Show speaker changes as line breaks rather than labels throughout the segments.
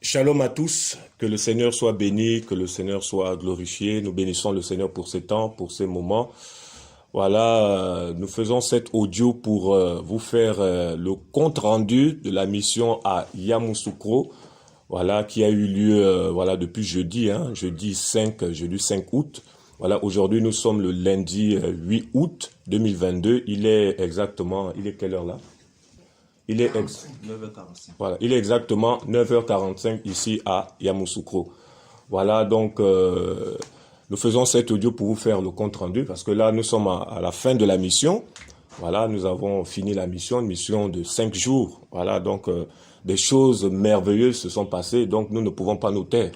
Shalom à tous, que le Seigneur soit béni, que le Seigneur soit glorifié. Nous bénissons le Seigneur pour ces temps, pour ces moments. Voilà, nous faisons cet audio pour vous faire le compte rendu de la mission à Yamoussoukro, voilà, qui a eu lieu voilà depuis jeudi, jeudi 5 août. Voilà, aujourd'hui nous sommes le lundi 8 août 2022. Il est quelle heure là? Il est 9h45. Voilà, il est exactement 9h45 ici à Yamoussoukro. Voilà, donc nous faisons cet audio pour vous faire le compte rendu parce que là nous sommes à la fin de la mission. Voilà, nous avons fini la mission, une mission de 5 jours. Voilà, donc des choses merveilleuses se sont passées, donc nous ne pouvons pas nous taire.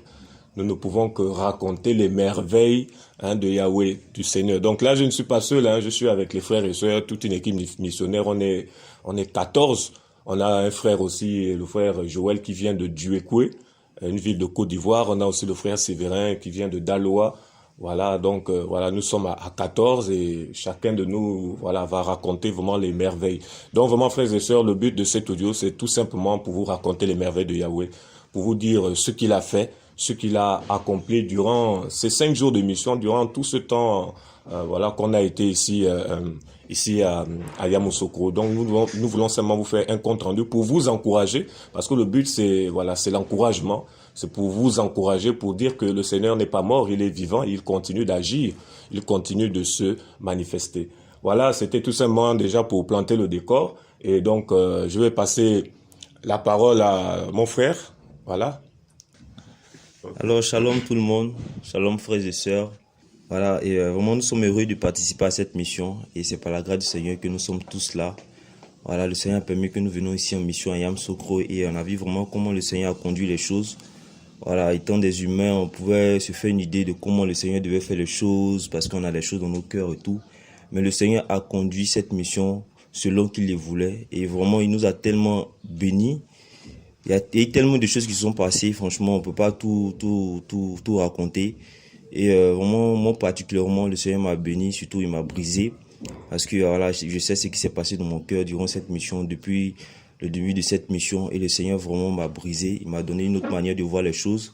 Nous ne pouvons que raconter les merveilles de Yahweh, du Seigneur. Donc là, je ne suis pas seul, je suis avec les frères et sœurs, toute une équipe missionnaire. On est 14. On a un frère aussi, le frère Joël qui vient de Duékoué, une ville de Côte d'Ivoire. On a aussi le frère Séverin qui vient de Daloa. Voilà, donc voilà, nous sommes à 14 et chacun de nous voilà va raconter vraiment les merveilles. Donc vraiment, frères et sœurs, le but de cet audio, c'est tout simplement pour vous raconter les merveilles de Yahweh, pour vous dire ce qu'il a fait, ce qu'il a accompli durant ces 5 jours de mission, durant tout ce temps voilà qu'on a été ici à Yamoussoukro. Donc nous voulons seulement vous faire un compte rendu pour vous encourager, parce que le but c'est l'encouragement, c'est pour vous encourager, pour dire que le Seigneur n'est pas mort, il est vivant, il continue d'agir, il continue de se manifester. Voilà, c'était tout simplement déjà pour planter le décor, et donc je vais passer la parole à mon frère. Voilà.
Alors, shalom tout le monde, shalom frères et sœurs. Voilà, et vraiment nous sommes heureux de participer à cette mission et c'est par la grâce du Seigneur que nous sommes tous là. Voilà, le Seigneur a permis que nous venions ici en mission à Yamoussoukro et on a vu vraiment comment le Seigneur a conduit les choses. Voilà, étant des humains, on pouvait se faire une idée de comment le Seigneur devait faire les choses parce qu'on a des choses dans nos cœurs et tout. Mais le Seigneur a conduit cette mission selon qu'il le voulait et vraiment il nous a tellement bénis. Il y a tellement de choses qui se sont passées, franchement, on peut pas tout raconter. Et vraiment, moi particulièrement, le Seigneur m'a béni, surtout il m'a brisé. Parce que voilà, je sais ce qui s'est passé dans mon cœur durant cette mission, depuis le début de cette mission. Et le Seigneur vraiment m'a brisé, il m'a donné une autre manière de voir les choses.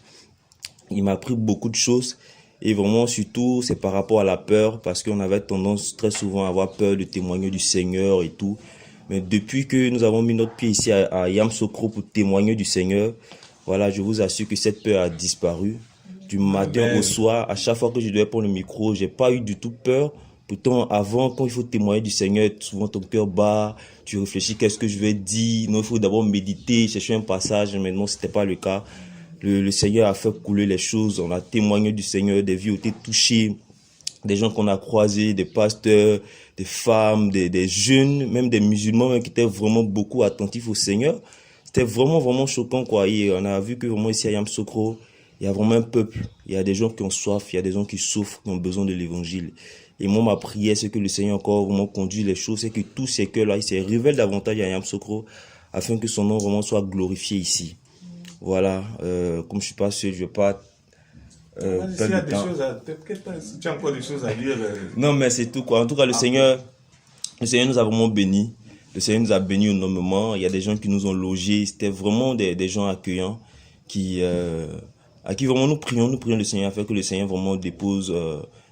Il m'a appris beaucoup de choses. Et vraiment, surtout, c'est par rapport à la peur, parce qu'on avait tendance très souvent à avoir peur de témoigner du Seigneur et tout. Mais depuis que nous avons mis notre pied ici à Yamoussoukro pour témoigner du Seigneur, voilà, je vous assure que cette peur a disparu. Du matin au soir, à chaque fois que je devais prendre le micro, j'ai pas eu du tout peur. Pourtant, avant, quand il faut témoigner du Seigneur, souvent ton cœur bat, tu réfléchis, qu'est-ce que je vais dire? Non, il faut d'abord méditer, chercher un passage, mais non, c'était pas le cas. Le Seigneur a fait couler les choses, on a témoigné du Seigneur, des vies ont été touchées, des gens qu'on a croisés, des pasteurs, des femmes, des jeunes, même des musulmans même, qui étaient vraiment beaucoup attentifs au Seigneur. C'était vraiment, vraiment choquant, quoi. Et on a vu que vraiment ici à Yamoussoukro, il y a vraiment un peuple, il y a des gens qui ont soif, il y a des gens qui souffrent, qui ont besoin de l'évangile. Et moi, ma prière, c'est que le Seigneur encore vraiment conduit les choses, c'est que tous ces cœurs-là, il se révèle davantage à Yamoussoukro, afin que son nom vraiment soit glorifié ici. Voilà, comme je suis pas seul, je vais pas
perdre de temps. Tu as encore des choses à dire.
Non, mais c'est tout, quoi. En tout cas, le Seigneur nous a vraiment bénis. Le Seigneur nous a bénis énormément. Il y a des gens qui nous ont logés. C'était vraiment des gens accueillants à qui vraiment nous prions le Seigneur afin que le Seigneur vraiment dépose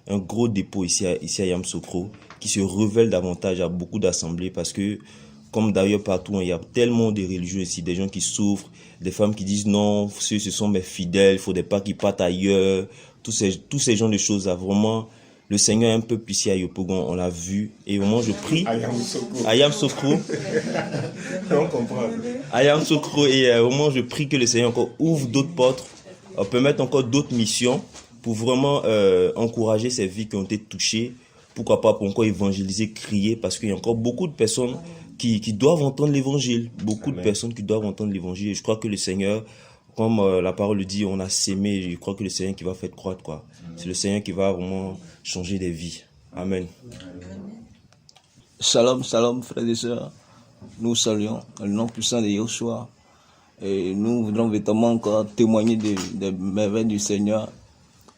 un gros dépôt ici à Yamoussoukro, qui se révèle davantage à beaucoup d'assemblées, parce que comme d'ailleurs partout, il y a tellement de religions ici, des gens qui souffrent, des femmes qui disent non, ce sont mes fidèles, il ne faudrait pas qu'ils partent ailleurs, tous ces genres de choses là, vraiment. Le Seigneur est un peu ici à Yopougon, on l'a vu, et vraiment je prie à Yamoussoukro.
On comprend.
À Yamoussoukro, et vraiment je prie que le Seigneur encore ouvre d'autres portes, permettre encore d'autres missions pour vraiment encourager ces vies qui ont été touchées. Pourquoi pas pour encore évangéliser, crier, parce qu'il y a encore beaucoup de personnes qui doivent entendre l'évangile. Beaucoup de personnes qui doivent entendre l'évangile. Et je crois que le Seigneur, comme la parole le dit, on a sémé. Je crois que le Seigneur qui va faire croître, quoi. C'est le Seigneur qui va vraiment changer des vies. Amen.
Shalom, shalom, frères et sœurs. Nous saluons le nom puissant de Yoshua. Et nous voudrons véritablement encore témoigner des merveilles du Seigneur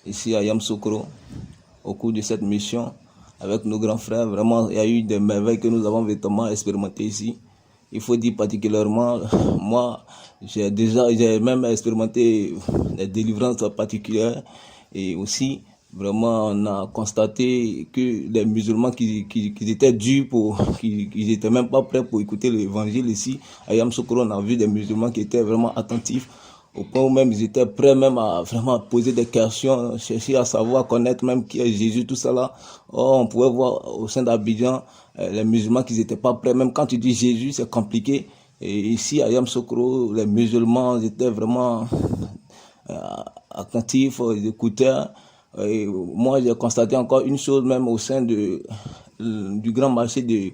ici à Yamoussoukro au cours de cette mission avec nos grands frères. Vraiment, il y a eu des merveilles que nous avons véritablement expérimentées ici. il faut dire particulièrement, moi, j'ai même expérimenté des délivrances particulières et aussi, vraiment, on a constaté que les musulmans qui étaient durs qu'ils étaient même pas prêts pour écouter l'évangile ici, à Yamoussoukro, on a vu des musulmans qui étaient vraiment attentifs, au point où même ils étaient prêts même à vraiment poser des questions, chercher à savoir, connaître même qui est Jésus, tout ça là. Or, on pouvait voir au sein d'Abidjan, les musulmans qui n'étaient pas prêts, même quand tu dis Jésus, c'est compliqué. Et ici, à Yamoussoukro, les musulmans étaient vraiment attentifs, ils écoutaient. Et moi, j'ai constaté encore une chose, même au sein du grand marché de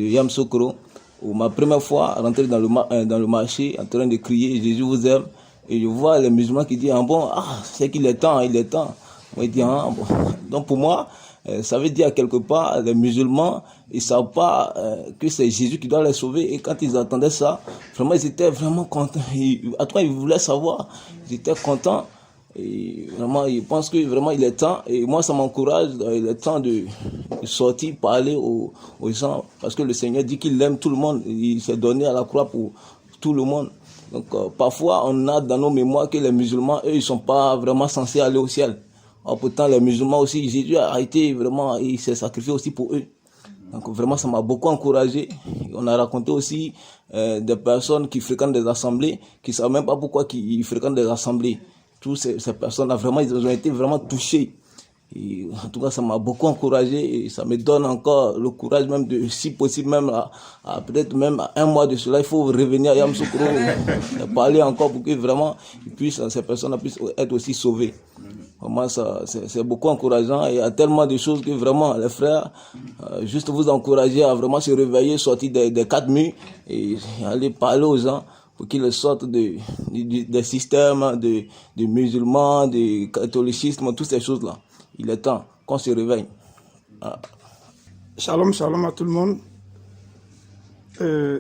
Yamoussoukro, où ma première fois rentrer dans le marché, en train de crier Jésus vous aime, et je vois les musulmans qui disent, ah bon, c'est qu'il est temps, il est temps. Moi, je dis, ah bon. Donc pour moi, ça veut dire quelque part, les musulmans, ils savent pas que c'est Jésus qui doit les sauver. Et quand ils entendaient ça, vraiment, ils étaient vraiment contents. À toi, ils voulaient savoir, ils étaient contents. Et vraiment, ils pensent que vraiment il est temps. Et moi, ça m'encourage, il est temps de sortir, parler aux gens. Parce que le Seigneur dit qu'il aime tout le monde. Il s'est donné à la croix pour tout le monde. Donc, parfois, on a dans nos mémoires que les musulmans, eux, ils sont pas vraiment censés aller au ciel. Or, pourtant, les musulmans aussi, Jésus a été vraiment, il s'est sacrifié aussi pour eux. Donc, vraiment, ça m'a beaucoup encouragé. On a raconté aussi des personnes qui fréquentent des assemblées, qui ne savent même pas pourquoi ils fréquentent des assemblées. Toutes ces personnes-là, vraiment, ils ont été vraiment touchés. Et en tout cas, ça m'a beaucoup encouragé et ça me donne encore le courage même de, si possible, même à peut-être même à un mois de cela, il faut revenir à Yamoussoukro et parler encore pour que vraiment ces personnes puissent être aussi sauvées. Vraiment, c'est beaucoup encourageant et il y a tellement de choses que vraiment, les frères, juste vous encourager à vraiment se réveiller, sortir des quatre murs et aller parler aux gens pour qu'ils sortent des systèmes de musulmans, du catholicisme, toutes ces choses-là. Il est temps qu'on se réveille.
Shalom, shalom à tout le monde. Je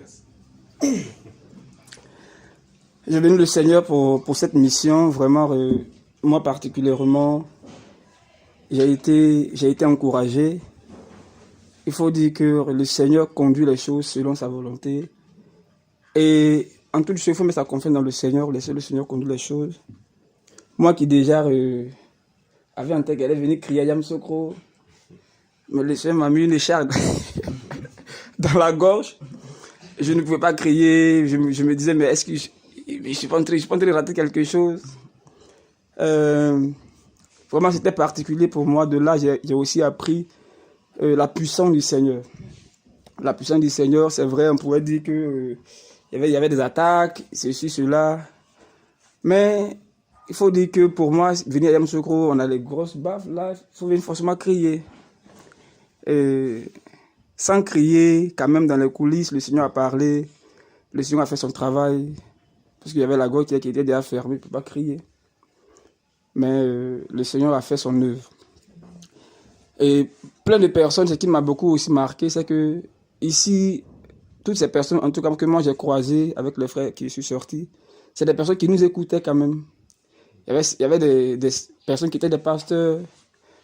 bénis le Seigneur pour cette mission. Vraiment, moi particulièrement, j'ai été encouragé. Il faut dire que le Seigneur conduit les choses selon sa volonté. Et en toute chose, il faut mettre sa confiance dans le Seigneur, laisser le Seigneur conduire les choses. Moi qui déjà avait en tête qu'elle allait venir crier à Yamoussoukro, mais le Seigneur m'a mis une écharpe dans la gorge. Je ne pouvais pas crier, je me disais, mais est-ce que je suis pas en train de rater quelque chose? Vraiment, c'était particulier pour moi. De là, j'ai aussi appris la puissance du Seigneur. La puissance du Seigneur, c'est vrai, on pourrait dire que il y avait des attaques, ceci, cela. Mais il faut dire que pour moi, venir à Yamoussoukro, on a les grosses baffes, là, il faut venir forcément crier. Et sans crier, quand même dans les coulisses, le Seigneur a parlé, le Seigneur a fait son travail, parce qu'il y avait la gorge qui était déjà fermée, il ne peut pas crier. Mais le Seigneur a fait son œuvre. Et plein de personnes, ce qui m'a beaucoup aussi marqué, c'est que ici, toutes ces personnes, en tout cas que moi j'ai croisées avec les frères qui sont sortis, c'est des personnes qui nous écoutaient quand même. Il y avait des personnes qui étaient des pasteurs,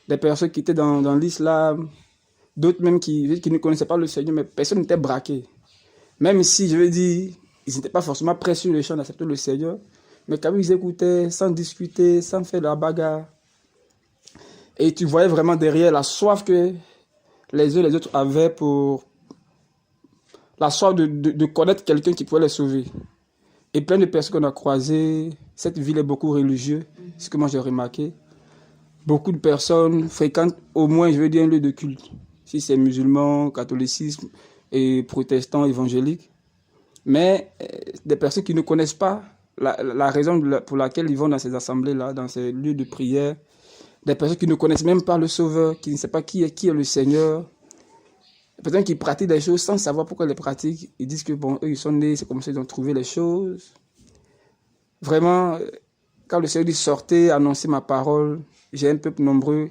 des personnes qui étaient dans l'islam, d'autres même qui ne connaissaient pas le Seigneur, mais personne n'était braqué. Même si, je veux dire, ils n'étaient pas forcément prêts sur le champ d'accepter le Seigneur, mais quand même ils écoutaient, sans discuter, sans faire de la bagarre. Et tu voyais vraiment derrière la soif que les uns et les autres avaient pour la soif de connaître quelqu'un qui pouvait les sauver. Et plein de personnes qu'on a croisées, cette ville est beaucoup religieuse, c'est ce que moi j'ai remarqué. Beaucoup de personnes fréquentent au moins, je veux dire, un lieu de culte. Si c'est musulman, catholicisme et protestants, évangéliques. Mais des personnes qui ne connaissent pas la raison pour laquelle ils vont dans ces assemblées-là, dans ces lieux de prière. Des personnes qui ne connaissent même pas le Sauveur, qui ne savent pas qui est le Seigneur. Des personnes qui pratiquent des choses sans savoir pourquoi ils les pratiquent. Ils disent que bon, eux ils sont nés, c'est comme ça qu'ils ont trouvé les choses. Vraiment, quand le Seigneur dit sortez, annoncez ma parole, j'ai un peuple nombreux.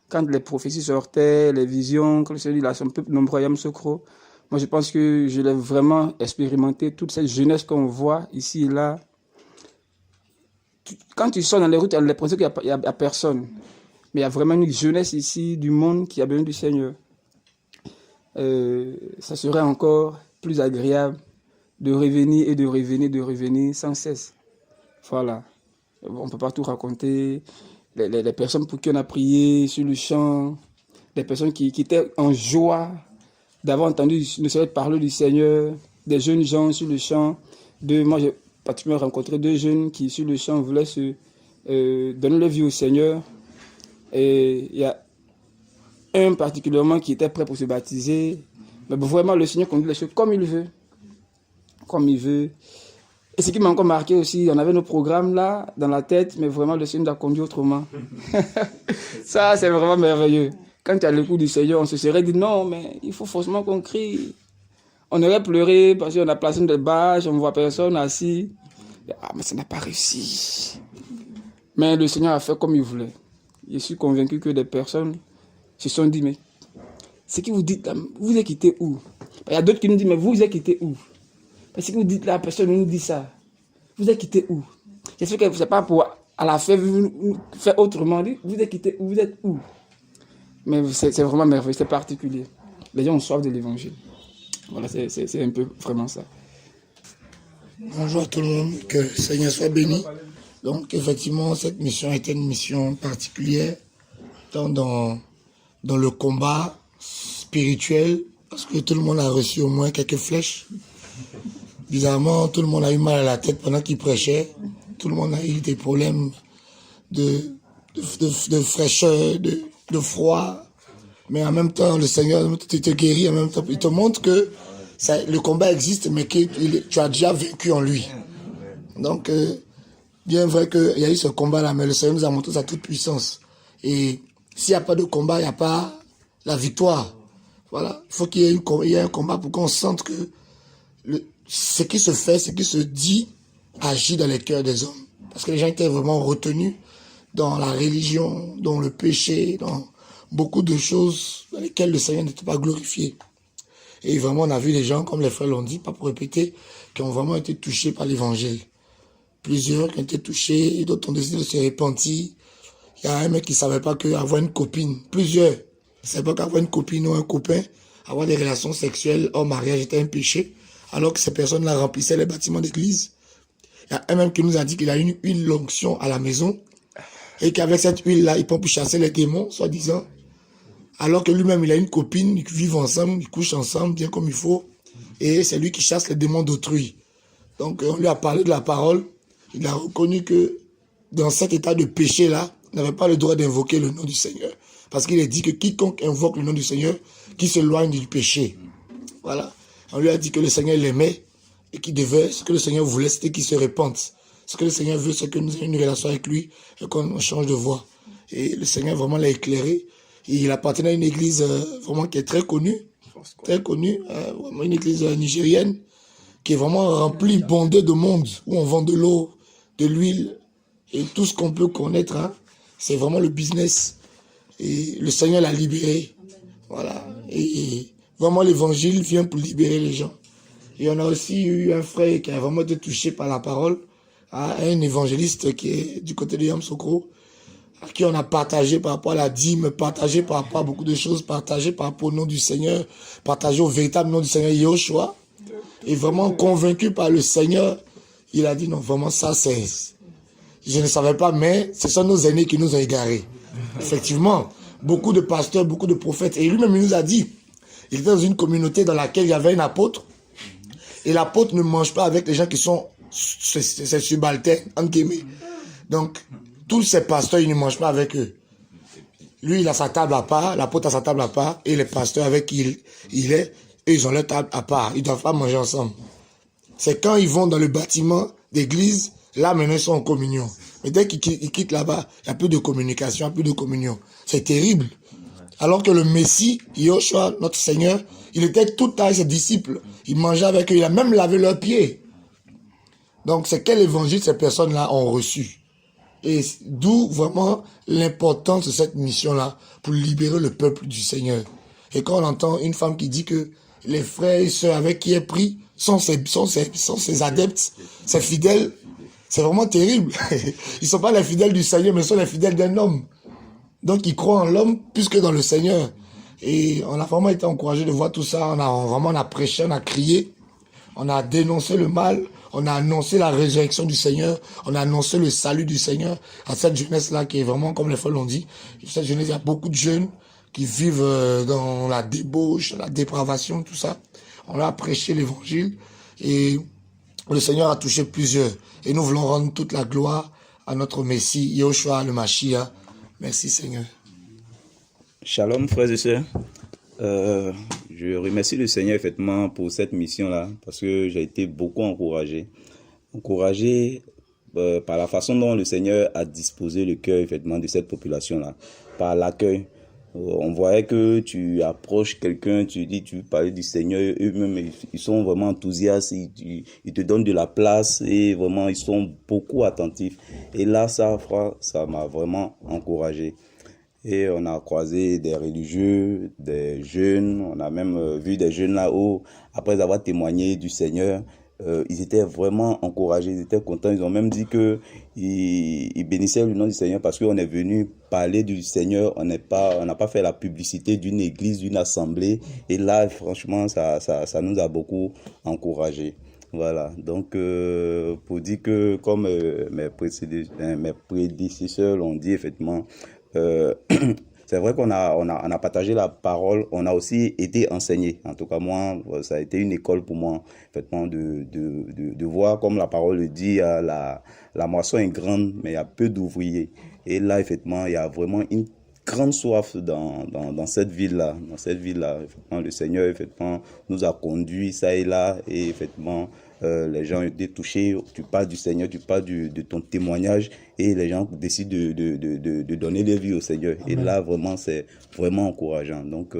Quand les prophéties sortaient, les visions, quand le Seigneur dit là, son peuple nombreux à Yamoussoukro, moi je pense que je l'ai vraiment expérimenté, toute cette jeunesse qu'on voit ici et là. Quand tu sors dans les routes, on a l'impression qu'il n'y a personne. Mais il y a vraiment une jeunesse ici du monde qui a besoin du Seigneur. Ça serait encore plus agréable de revenir et de revenir, de revenir sans cesse. Voilà. On ne peut pas tout raconter. Les personnes pour qui on a prié sur le champ, des personnes qui étaient en joie d'avoir entendu ne serait parler du Seigneur, des jeunes gens sur le champ. Moi, j'ai particulièrement rencontré 2 jeunes qui, sur le champ, voulaient se donner leur vie au Seigneur. Et il y a un particulièrement qui était prêt pour se baptiser. Mais vraiment, le Seigneur conduit les choses comme il veut. Comme il veut. Et ce qui m'a encore marqué aussi, on avait nos programmes là, dans la tête, mais vraiment, le Seigneur nous a conduit autrement. Ça, c'est vraiment merveilleux. Quand tu as le coup du Seigneur, on se serait dit non, mais il faut forcément qu'on crie. On aurait pleuré parce qu'on a placé des bâches, on ne voit personne assis. Ah, mais ça n'a pas réussi. Mais le Seigneur a fait comme il voulait. Je suis convaincu que des personnes se sont dit, mais ce que vous dites là, vous êtes quitté où? Il y a d'autres qui nous disent, mais vous êtes quitté où? Parce que vous dites là, personne ne nous dit ça. Vous êtes quitté où? J'espère que ce n'est pas pour à la fin faire autrement. Vous êtes quitté où? Vous êtes où? Mais c'est vraiment merveilleux, c'est particulier. Les gens ont soif de l'évangile. Voilà, c'est un peu vraiment ça.
Bonjour à tout le monde, que le Seigneur soit béni. Donc effectivement, cette mission était une mission particulière, tant dans le combat spirituel, parce que tout le monde a reçu au moins quelques flèches. Bizarrement, tout le monde a eu mal à la tête pendant qu'il prêchait. Tout le monde a eu des problèmes de fraîcheur, de froid. Mais en même temps, le Seigneur te guérit, en même temps, il te montre que le combat existe, mais que tu as déjà vaincu en lui. Donc, bien vrai qu'il y a eu ce combat-là, mais le Seigneur nous a montré sa toute puissance. Et s'il n'y a pas de combat, il n'y a pas la victoire. Voilà. Il faut qu'il y ait un combat pour qu'on sente que ce qui se fait, ce qui se dit, agit dans les cœurs des hommes. Parce que les gens étaient vraiment retenus dans la religion, dans le péché, dans beaucoup de choses dans lesquelles le Seigneur n'était pas glorifié. Et vraiment, on a vu les gens, comme les frères l'ont dit, pas pour répéter, qui ont vraiment été touchés par l'évangile. Plusieurs qui ont été touchés, et d'autres ont décidé de se repentir. Il y a un mec qui ne savait pas qu'avoir une copine, plusieurs, ne savaient pas qu'avoir une copine ou un copain, avoir des relations sexuelles hors mariage était un péché, alors que ces personnes-là remplissaient les bâtiments d'église. Il y a un même qui nous a dit qu'il a une huile l'onction à la maison, et qu'avec cette huile-là, il peut chasser les démons, soi-disant. Alors que lui-même, il a une copine, ils vivent ensemble, ils couchent ensemble, bien comme il faut. Et c'est lui qui chasse les démons d'autrui. Donc, on lui a parlé de la parole. Il a reconnu que dans cet état de péché-là, il n'avait pas le droit d'invoquer le nom du Seigneur. Parce qu'il est dit que quiconque invoque le nom du Seigneur, qui s'éloigne du péché. Voilà. On lui a dit que le Seigneur l'aimait et qu'il devait, ce que le Seigneur voulait, c'était qu'il se repente. Ce que le Seigneur veut, c'est que nous ayons une relation avec lui et qu'on change de voie. Et le Seigneur vraiment l'a éclairé. Et il appartenait à une église vraiment qui est très connue, vraiment une église nigérienne, qui est vraiment remplie, bondée de monde, où on vend de l'eau, de l'huile, et tout ce qu'on peut connaître. Hein, c'est vraiment le business. Et le Seigneur l'a libéré. Voilà. Et vraiment, l'évangile vient pour libérer les gens. Et on a aussi eu un frère qui a vraiment été touché par la parole, un évangéliste qui est du côté de Yamsoukro, à qui on a partagé par rapport à la dîme, partagé par rapport à beaucoup de choses, partagé par rapport au nom du Seigneur, partagé au véritable nom du Seigneur Yahushua. Et vraiment convaincu par le Seigneur, il a dit non, vraiment ça c'est... Je ne savais pas, mais ce sont nos aînés qui nous ont égarés. Effectivement, beaucoup de pasteurs, beaucoup de prophètes. Et lui-même, il nous a dit, il était dans une communauté dans laquelle il y avait un apôtre. Et l'apôtre ne mange pas avec les gens qui sont ses subalternes, entre guillemets. Donc, tous ces pasteurs, ils ne mangent pas avec eux. Lui, il a sa table à part, l'apôtre a sa table à part, et les pasteurs avec qui il est, eux, ils ont leur table à part. Ils ne doivent pas manger ensemble. C'est quand ils vont dans le bâtiment d'église, là, maintenant, ils sont en communion. Mais dès qu'ils quittent là-bas, il n'y a plus de communication, il n'y a plus de communion. C'est terrible. Alors que le Messie, Yahushua, notre Seigneur, il était tout avec ses disciples. Il mangeait avec eux, il a même lavé leurs pieds. Donc, c'est quel évangile ces personnes-là ont reçu? Et d'où vraiment l'importance de cette mission-là pour libérer le peuple du Seigneur. Et quand on entend une femme qui dit que les frères et sœurs avec qui est pris sont ses adeptes, ses fidèles, c'est vraiment terrible. Ils ne sont pas les fidèles du Seigneur, mais ils sont les fidèles d'un homme. Donc ils croient en l'homme plus que dans le Seigneur. Et on a vraiment été encouragé de voir tout ça. On a prêché, on a crié. on a dénoncé le mal, on a annoncé la résurrection du Seigneur, on a annoncé le salut du Seigneur à cette jeunesse-là qui est vraiment, comme les frères l'ont dit, cette jeunesse, il y a beaucoup de jeunes qui vivent dans la débauche, la dépravation, tout ça. On a prêché l'évangile et le Seigneur a touché plusieurs. Et nous voulons rendre toute la gloire à notre Messie, Yahushua le Mashiach. Merci Seigneur.
Shalom frères et sœurs. Je remercie le Seigneur effectivement pour cette mission-là parce que j'ai été beaucoup encouragé par la façon dont le Seigneur a disposé le cœur effectivement de cette population-là, par l'accueil. On voyait que tu approches quelqu'un, tu parlais du Seigneur, eux-mêmes ils sont vraiment enthousiastes, ils te donnent de la place et vraiment ils sont beaucoup attentifs. Et là ça m'a vraiment encouragé. Et on a croisé des religieux, des jeunes, on a même vu des jeunes là-haut, après avoir témoigné du Seigneur, ils étaient vraiment encouragés, ils étaient contents, ils ont même dit qu'ils bénissaient le nom du Seigneur parce qu'on est venu parler du Seigneur, on n'a pas fait la publicité d'une église, d'une assemblée, et là franchement ça nous a beaucoup encouragés. Voilà, donc pour dire que comme mes prédécesseurs l'ont dit effectivement, c'est vrai qu'on a partagé la parole, on a aussi été enseigné. En tout cas, moi, ça a été une école pour moi, effectivement, de voir, comme la parole le dit, la moisson est grande, mais il y a peu d'ouvriers. Et là, effectivement, il y a vraiment une grande soif dans cette ville-là. Dans cette ville-là, effectivement, le Seigneur, effectivement, nous a conduits ça et là, et effectivement, les gens ont été touchés, tu parles du Seigneur, tu parles de ton témoignage et les gens décident de donner leur vie au Seigneur. Amen. Et là, vraiment, c'est vraiment encourageant. Donc,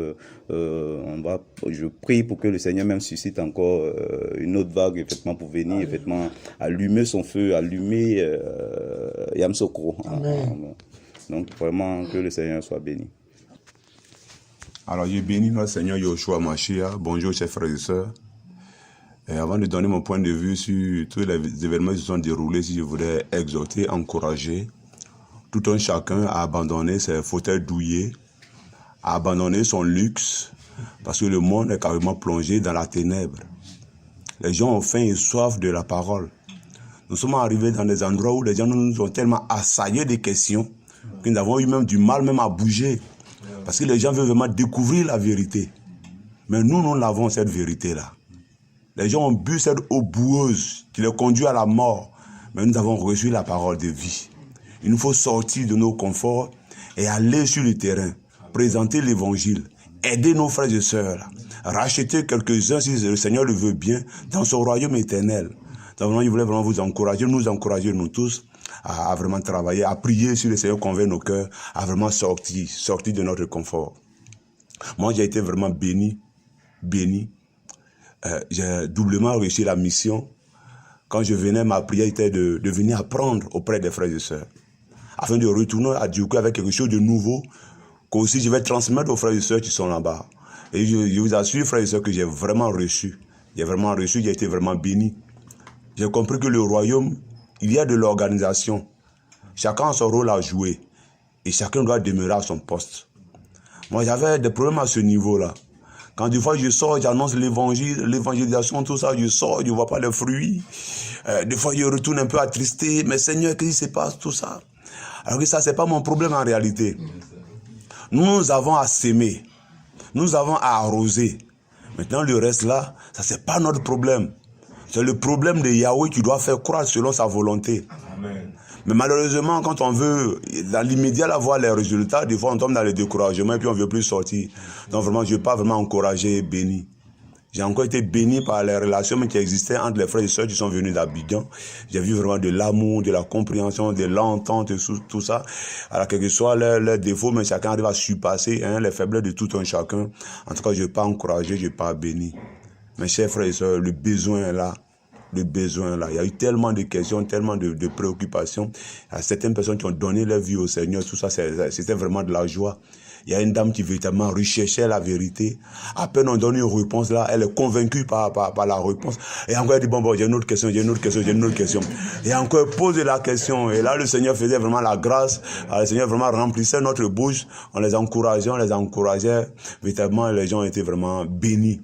je prie pour que le Seigneur même suscite encore une autre vague, effectivement, pour venir, Amen. Effectivement, allumer son feu, allumer Yam Sokro. Donc, vraiment, que le Seigneur soit béni.
Alors, je bénis notre Seigneur Yahushua Mashiach. Bonjour, chers frères et sœurs. Et avant de donner mon point de vue sur tous les événements qui se sont déroulés, si je voulais exhorter, encourager tout un chacun à abandonner ses fauteuils douillés, à abandonner son luxe, parce que le monde est carrément plongé dans la ténèbre. Les gens ont faim et soif de la parole. Nous sommes arrivés dans des endroits où les gens nous ont tellement assaillés des questions que nous avons eu même du mal même à bouger, parce que les gens veulent vraiment découvrir la vérité. Mais nous l'avons cette vérité-là. Les gens ont bu cette eau boueuse qui les conduit à la mort. Mais nous avons reçu la parole de vie. Il nous faut sortir de nos conforts et aller sur le terrain, présenter l'évangile, aider nos frères et sœurs, racheter quelques-uns, si le Seigneur le veut bien, dans son royaume éternel. Donc, je voulais vraiment vous encourager, nous tous, à vraiment travailler, à prier sur le Seigneur, convaincre nos cœurs, à vraiment sortir de notre confort. Moi, j'ai été vraiment béni. J'ai doublement réussi la mission. Quand je venais, ma prière était de venir apprendre auprès des frères et sœurs, afin de retourner à Dieu avec quelque chose de nouveau, qu'aussi je vais transmettre aux frères et sœurs qui sont là-bas. Et je vous assure, frères et sœurs, que j'ai vraiment reçu. J'ai été vraiment béni. J'ai compris que le royaume, il y a de l'organisation. Chacun a son rôle à jouer. Et chacun doit demeurer à son poste. Moi, j'avais des problèmes à ce niveau-là. Quand des fois je sors, j'annonce l'évangile, l'évangélisation, tout ça, je sors, je ne vois pas les fruits. Des fois je retourne un peu attristé, mais Seigneur, qu'est-ce qui se passe, tout ça? Alors que ça, ce n'est pas mon problème en réalité. Nous avons à s'aimer, nous avons à arroser. Maintenant, le reste là, ça, ce n'est pas notre problème. C'est le problème de Yahweh qui doit faire croire selon sa volonté. Amen. Mais malheureusement, quand on veut, dans l'immédiat, voir les résultats, des fois on tombe dans le découragement et puis on ne veut plus sortir. Donc vraiment, je ne veux pas vraiment encourager et béni. J'ai encore été béni par les relations qui existaient entre les frères et sœurs qui sont venus d'Abidjan. J'ai vu vraiment de l'amour, de la compréhension, de l'entente, tout ça. Alors, quel que soit leurs défauts, mais chacun arrive à surpasser les faiblesses de tout un chacun. En tout cas, je ne veux pas encourager, je ne veux pas béni. Mes chers frères et sœurs, le besoin est là. Il y a eu tellement de questions, tellement de préoccupations. Il y a certaines personnes qui ont donné leur vie au Seigneur, tout ça, c'était vraiment de la joie. Il y a une dame qui véritablement recherchait la vérité. À peine on donne une réponse là, elle est convaincue par la réponse. Et encore elle dit, bon, j'ai une autre question. Et encore elle pose la question. Et là, le Seigneur faisait vraiment la grâce. Alors, le Seigneur vraiment remplissait notre bouche. On les encourageait. Véritablement, les gens étaient vraiment bénis.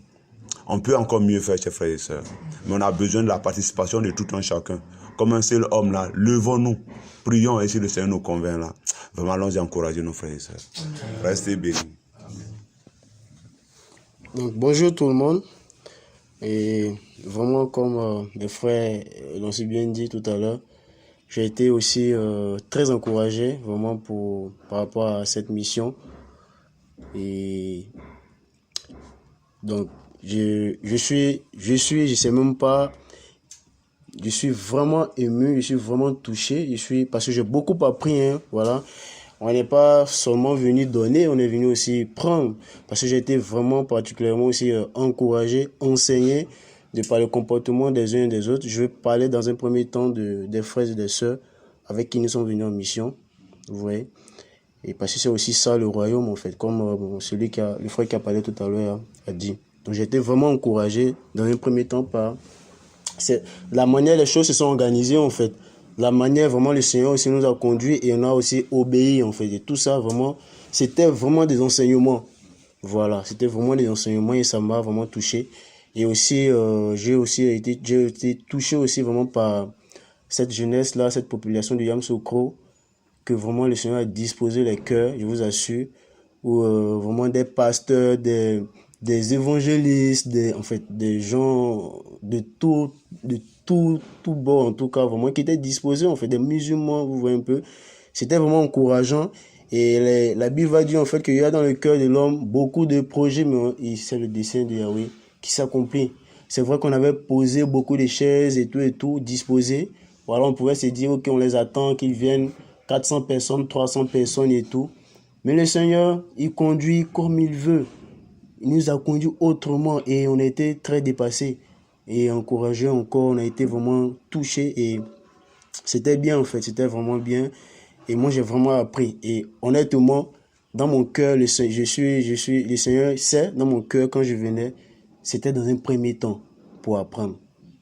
On peut encore mieux faire, chers frères et sœurs. Mais on a besoin de la participation de tout un chacun. Comme un seul homme là, levons-nous, prions et si le Seigneur nous convainc là. Vraiment, allons-y encourager nos frères et sœurs. Restez bénis.
Donc, bonjour tout le monde. Et vraiment, comme mes frères l'ont si bien dit tout à l'heure, j'ai été aussi très encouragé vraiment par rapport à cette mission. Et donc, je sais même pas, je suis vraiment ému, je suis vraiment touché, parce que j'ai beaucoup appris, hein, voilà. On n'est pas seulement venu donner, on est venu aussi prendre, parce que j'ai été vraiment particulièrement aussi encouragé, enseigné par le comportement des uns et des autres. Je vais parler dans un premier temps des frères et des sœurs avec qui nous sommes venus en mission, vous voyez. Et parce que c'est aussi ça le royaume en fait, comme le frère qui a parlé tout à l'heure a dit. Donc j'ai été vraiment encouragé dans un premier temps par la manière les choses se sont organisées en fait. La manière vraiment le Seigneur aussi nous a conduits et on a aussi obéi en fait. Et tout ça vraiment, c'était vraiment des enseignements. Voilà, c'était vraiment des enseignements et ça m'a vraiment touché. Et aussi, j'ai été touché aussi vraiment par cette jeunesse-là, cette population de Yamoussoukro, que vraiment le Seigneur a disposé les cœurs, je vous assure, où vraiment des pasteurs, des évangélistes, des gens de tout bord, en tout cas, vraiment, qui étaient disposés, en fait, des musulmans, vous voyez un peu. C'était vraiment encourageant. Et la Bible va dire, en fait, qu'il y a dans le cœur de l'homme beaucoup de projets, mais c'est le dessein de Yahweh qui s'accomplit. C'est vrai qu'on avait posé beaucoup de chaises et tout, disposé. Voilà, on pouvait se dire, ok, on les attend, qu'ils viennent, 400 personnes, 300 personnes et tout. Mais le Seigneur, il conduit comme il veut. Il nous a conduit autrement et on a été très dépassés et encouragés encore. On a été vraiment touchés et c'était bien en fait, c'était vraiment bien. Et moi, j'ai vraiment appris. Et honnêtement, dans mon cœur, le Seigneur sait, dans mon cœur, quand je venais, c'était dans un premier temps pour apprendre.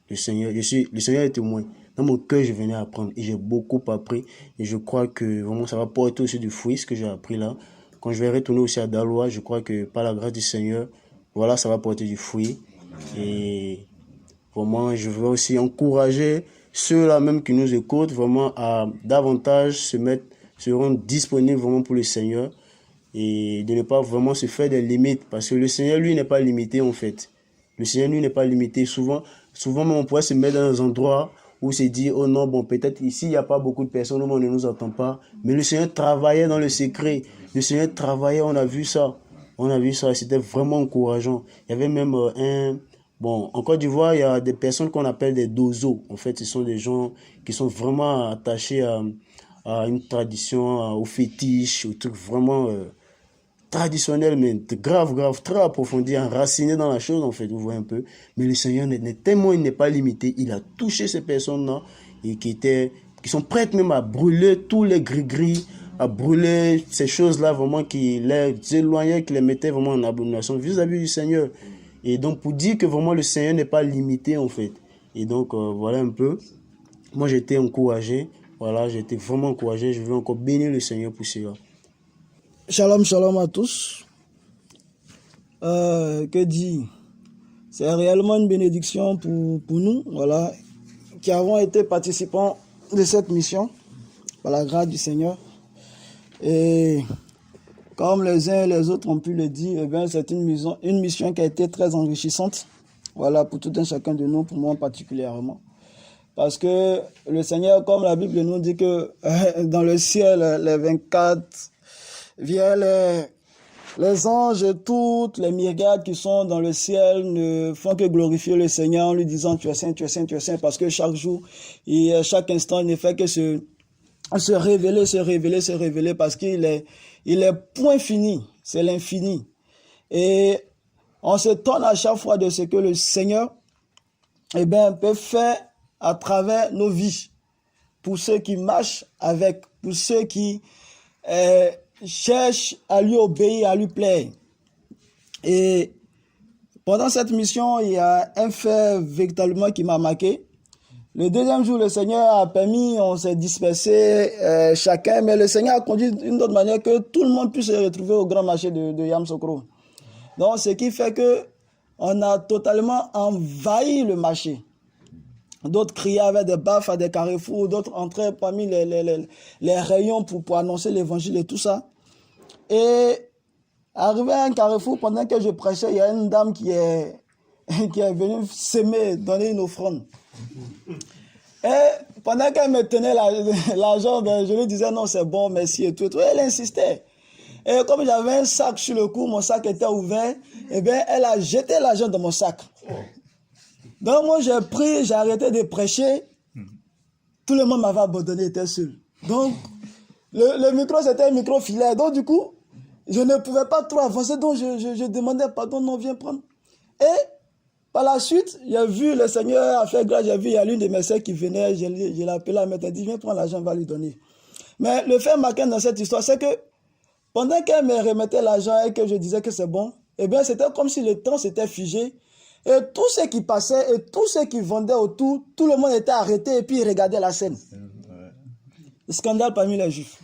Le Seigneur est témoin. Dans mon cœur, je venais apprendre et j'ai beaucoup appris. Et je crois que vraiment, ça va porter aussi du fruit, ce que j'ai appris là. Quand je vais retourner aussi à Daloa, je crois que par la grâce du Seigneur, voilà, ça va porter du fruit. Et vraiment, je veux aussi encourager ceux-là même qui nous écoutent, vraiment à davantage se rendre disponibles vraiment pour le Seigneur et de ne pas vraiment se faire des limites. Parce que le Seigneur, lui, n'est pas limité en fait. Le Seigneur, lui, n'est pas limité. Souvent, même on pourrait se mettre dans un endroit où se dire, oh non, bon, peut-être ici, il n'y a pas beaucoup de personnes, on ne nous entend pas. Mais le Seigneur travaillait dans le secret. Le Seigneur travaillait, on a vu ça. On a vu ça et c'était vraiment encourageant. Il y avait même bon, en Côte d'Ivoire, il y a des personnes qu'on appelle des dozos. En fait, ce sont des gens qui sont vraiment attachés à une tradition, au fétiche, au truc vraiment traditionnel, mais grave, très approfondi, enraciné dans la chose, en fait, vous voyez un peu. Mais le Seigneur tellement il n'est pas limité, il a touché ces personnes-là et qui sont prêtes même à brûler tous les gris-gris, à brûler ces choses-là vraiment qui les éloignaient, qui les mettaient vraiment en abomination vis-à-vis du Seigneur. Et donc, pour dire que vraiment le Seigneur n'est pas limité, en fait. Et donc, voilà un peu. Moi, j'ai été encouragé. Voilà, j'ai été vraiment encouragé. Je veux encore bénir le Seigneur pour cela.
Shalom, shalom à tous. Que dire? C'est réellement une bénédiction pour nous, voilà, qui avons été participants de cette mission, par la grâce du Seigneur. Et comme les uns et les autres ont pu le dire, eh bien, c'est une mission qui a été très enrichissante, voilà, pour tout un chacun de nous, pour moi particulièrement. Parce que le Seigneur, comme la Bible nous dit que dans le ciel, les 24 viennent les anges et toutes les myriades qui sont dans le ciel ne font que glorifier le Seigneur en lui disant tu es saint, tu es saint, tu es saint, parce que chaque jour et chaque instant il ne fait que se révéler parce qu'il est point fini, c'est l'infini. Et on s'étonne à chaque fois de ce que le Seigneur peut faire à travers nos vies, pour ceux qui marchent avec, pour ceux qui cherchent à lui obéir, à lui plaire. Et pendant cette mission, il y a un fait véritablement qui m'a marqué. Le deuxième jour, le Seigneur a permis, on s'est dispersé chacun, mais le Seigneur a conduit d'une autre manière que tout le monde puisse se retrouver au grand marché de Yamoussoukro. Donc, ce qui fait que on a totalement envahi le marché. D'autres criaient avec des baffes à des carrefours, d'autres entraient parmi les rayons pour annoncer l'évangile et tout ça. Et arrivé à un carrefour, pendant que je prêchais, il y a une dame qui est venue s'aimer, donner une offrande. Et pendant qu'elle me tenait l'argent, ben, je lui disais non, c'est bon, merci et tout. Elle insistait. Et comme j'avais un sac sur le cou, mon sac était ouvert, et bien elle a jeté l'argent dans mon sac. Donc moi j'ai arrêté de prêcher. Tout le monde m'avait abandonné, était seul. Donc le micro c'était un micro filaire. Donc du coup, je ne pouvais pas trop avancer, donc je demandais pardon, non, viens prendre. Et par la suite, j'ai vu le Seigneur a fait grâce, j'ai vu, il y a l'une de mes sœurs qui venait, je l'ai appelée, elle m'a dit, viens prendre l'argent, on va lui donner. Mais le fait marquant dans cette histoire, c'est que pendant qu'elle me remettait l'argent et que je disais que c'est bon, eh bien c'était comme si le temps s'était figé. Et tous ceux qui passaient et tous ceux qui vendaient autour, tout le monde était arrêté et puis ils regardaient la scène. Le scandale parmi les Juifs.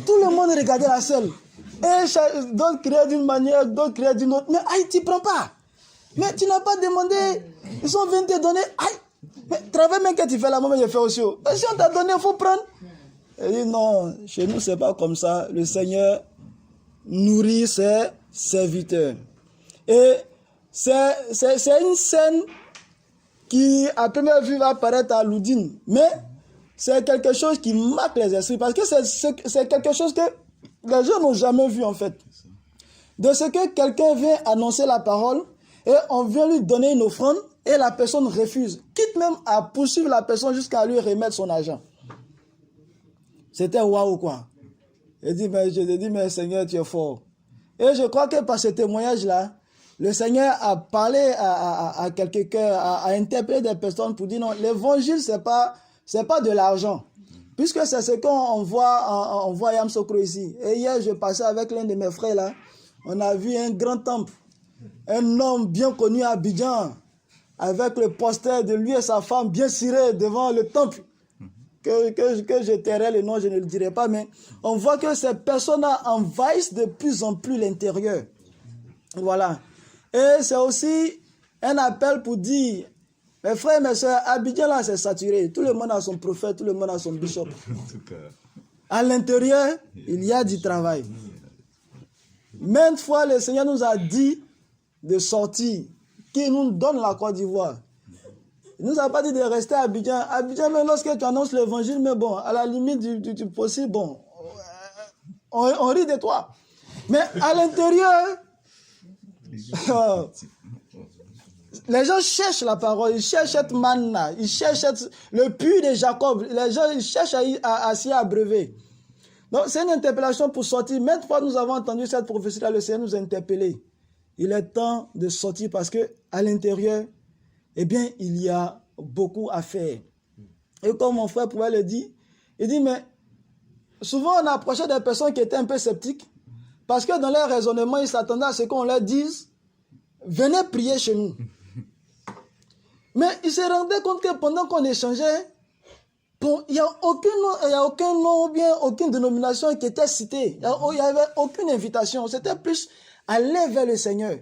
Tout le monde regardait la scène. Et d'autres criaient d'une manière, d'autres criaient d'une autre. Mais aïe, tu ne prends pas. Mais tu n'as pas demandé. Ils sont venus te donner. Aïe. Mais travail même que tu fais là, moi je fais aussi. Mais si on t'a donné, il faut prendre. Il dit non, chez nous, ce n'est pas comme ça. Le Seigneur nourrit ses serviteurs. Et c'est une scène qui, à première vue, va paraître à Loudine. Mais c'est quelque chose qui marque les esprits. Parce que c'est quelque chose que les gens n'ont jamais vu, en fait. De ce que quelqu'un vient annoncer la parole et on vient lui donner une offrande et la personne refuse. Quitte même à poursuivre la personne jusqu'à lui remettre son argent. C'était waouh, quoi. Je te dis, mais Seigneur, tu es fort. Et je crois que par ce témoignage-là, le Seigneur a parlé à quelqu'un, a interpellé des personnes pour dire non, l'évangile, c'est pas de l'argent. Puisque c'est ce qu'on voit à Yamsokro ici. Et hier, je passais avec l'un de mes frères là, on a vu un grand temple, un homme bien connu à Abidjan, avec le poster de lui et sa femme bien cirés devant le temple. Que je tairai le nom, je ne le dirai pas, mais on voit que ces personnes-là envahissent de plus en plus l'intérieur. Voilà. Et c'est aussi un appel pour dire, mes frères et mes soeurs, Abidjan là c'est saturé. Tout le monde a son prophète, tout le monde a son bishop. À l'intérieur, il y a du travail. Maintes fois, le Seigneur nous a dit de sortir, qu'il nous donne la Côte d'Ivoire. Il ne nous a pas dit de rester à Abidjan. Abidjan, mais lorsque tu annonces l'évangile, mais bon, à la limite du possible, bon, on rit de toi. Mais à l'intérieur, les gens cherchent la parole, ils cherchent cette manna, ils cherchent le puits de Jacob, les gens ils cherchent à s'y abreuver. Donc c'est une interpellation pour sortir. Maintes fois nous avons entendu cette prophétie-là, le Seigneur nous a interpellés. Il est temps de sortir parce que à l'intérieur, eh bien, il y a beaucoup à faire. Et comme mon frère pouvait le dire, il dit, mais souvent on approchait des personnes qui étaient un peu sceptiques parce que dans leur raisonnement, ils s'attendaient à ce qu'on leur dise, venez prier chez nous. Mais ils se rendaient compte que pendant qu'on échangeait, bon, il n'y a aucun nom ou bien aucune dénomination qui était citée. Il n'y avait aucune invitation. C'était plus aller vers le Seigneur.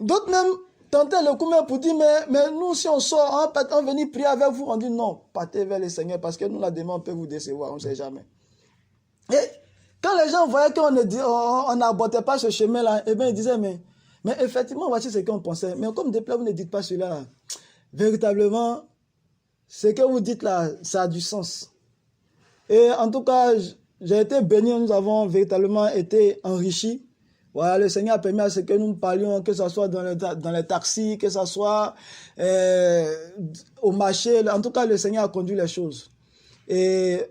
D'autres même tentaient le coup pour dire, mais nous, si on sort, on va venir prier avec vous. On dit non, partez vers le Seigneur parce que nous, la demande peut vous décevoir, on ne sait jamais. Et quand les gens voyaient qu'on n'abordait pas ce chemin-là, eh bien, ils disaient, mais effectivement, voici ce qu'on pensait. Mais comme des plats, vous ne dites pas cela. Véritablement, ce que vous dites là, ça a du sens. Et en tout cas, j'ai été béni, nous avons véritablement été enrichis. Voilà, le Seigneur a permis à ce que nous parlions, que ce soit dans les taxis, que ce soit au marché. En tout cas, le Seigneur a conduit les choses. Et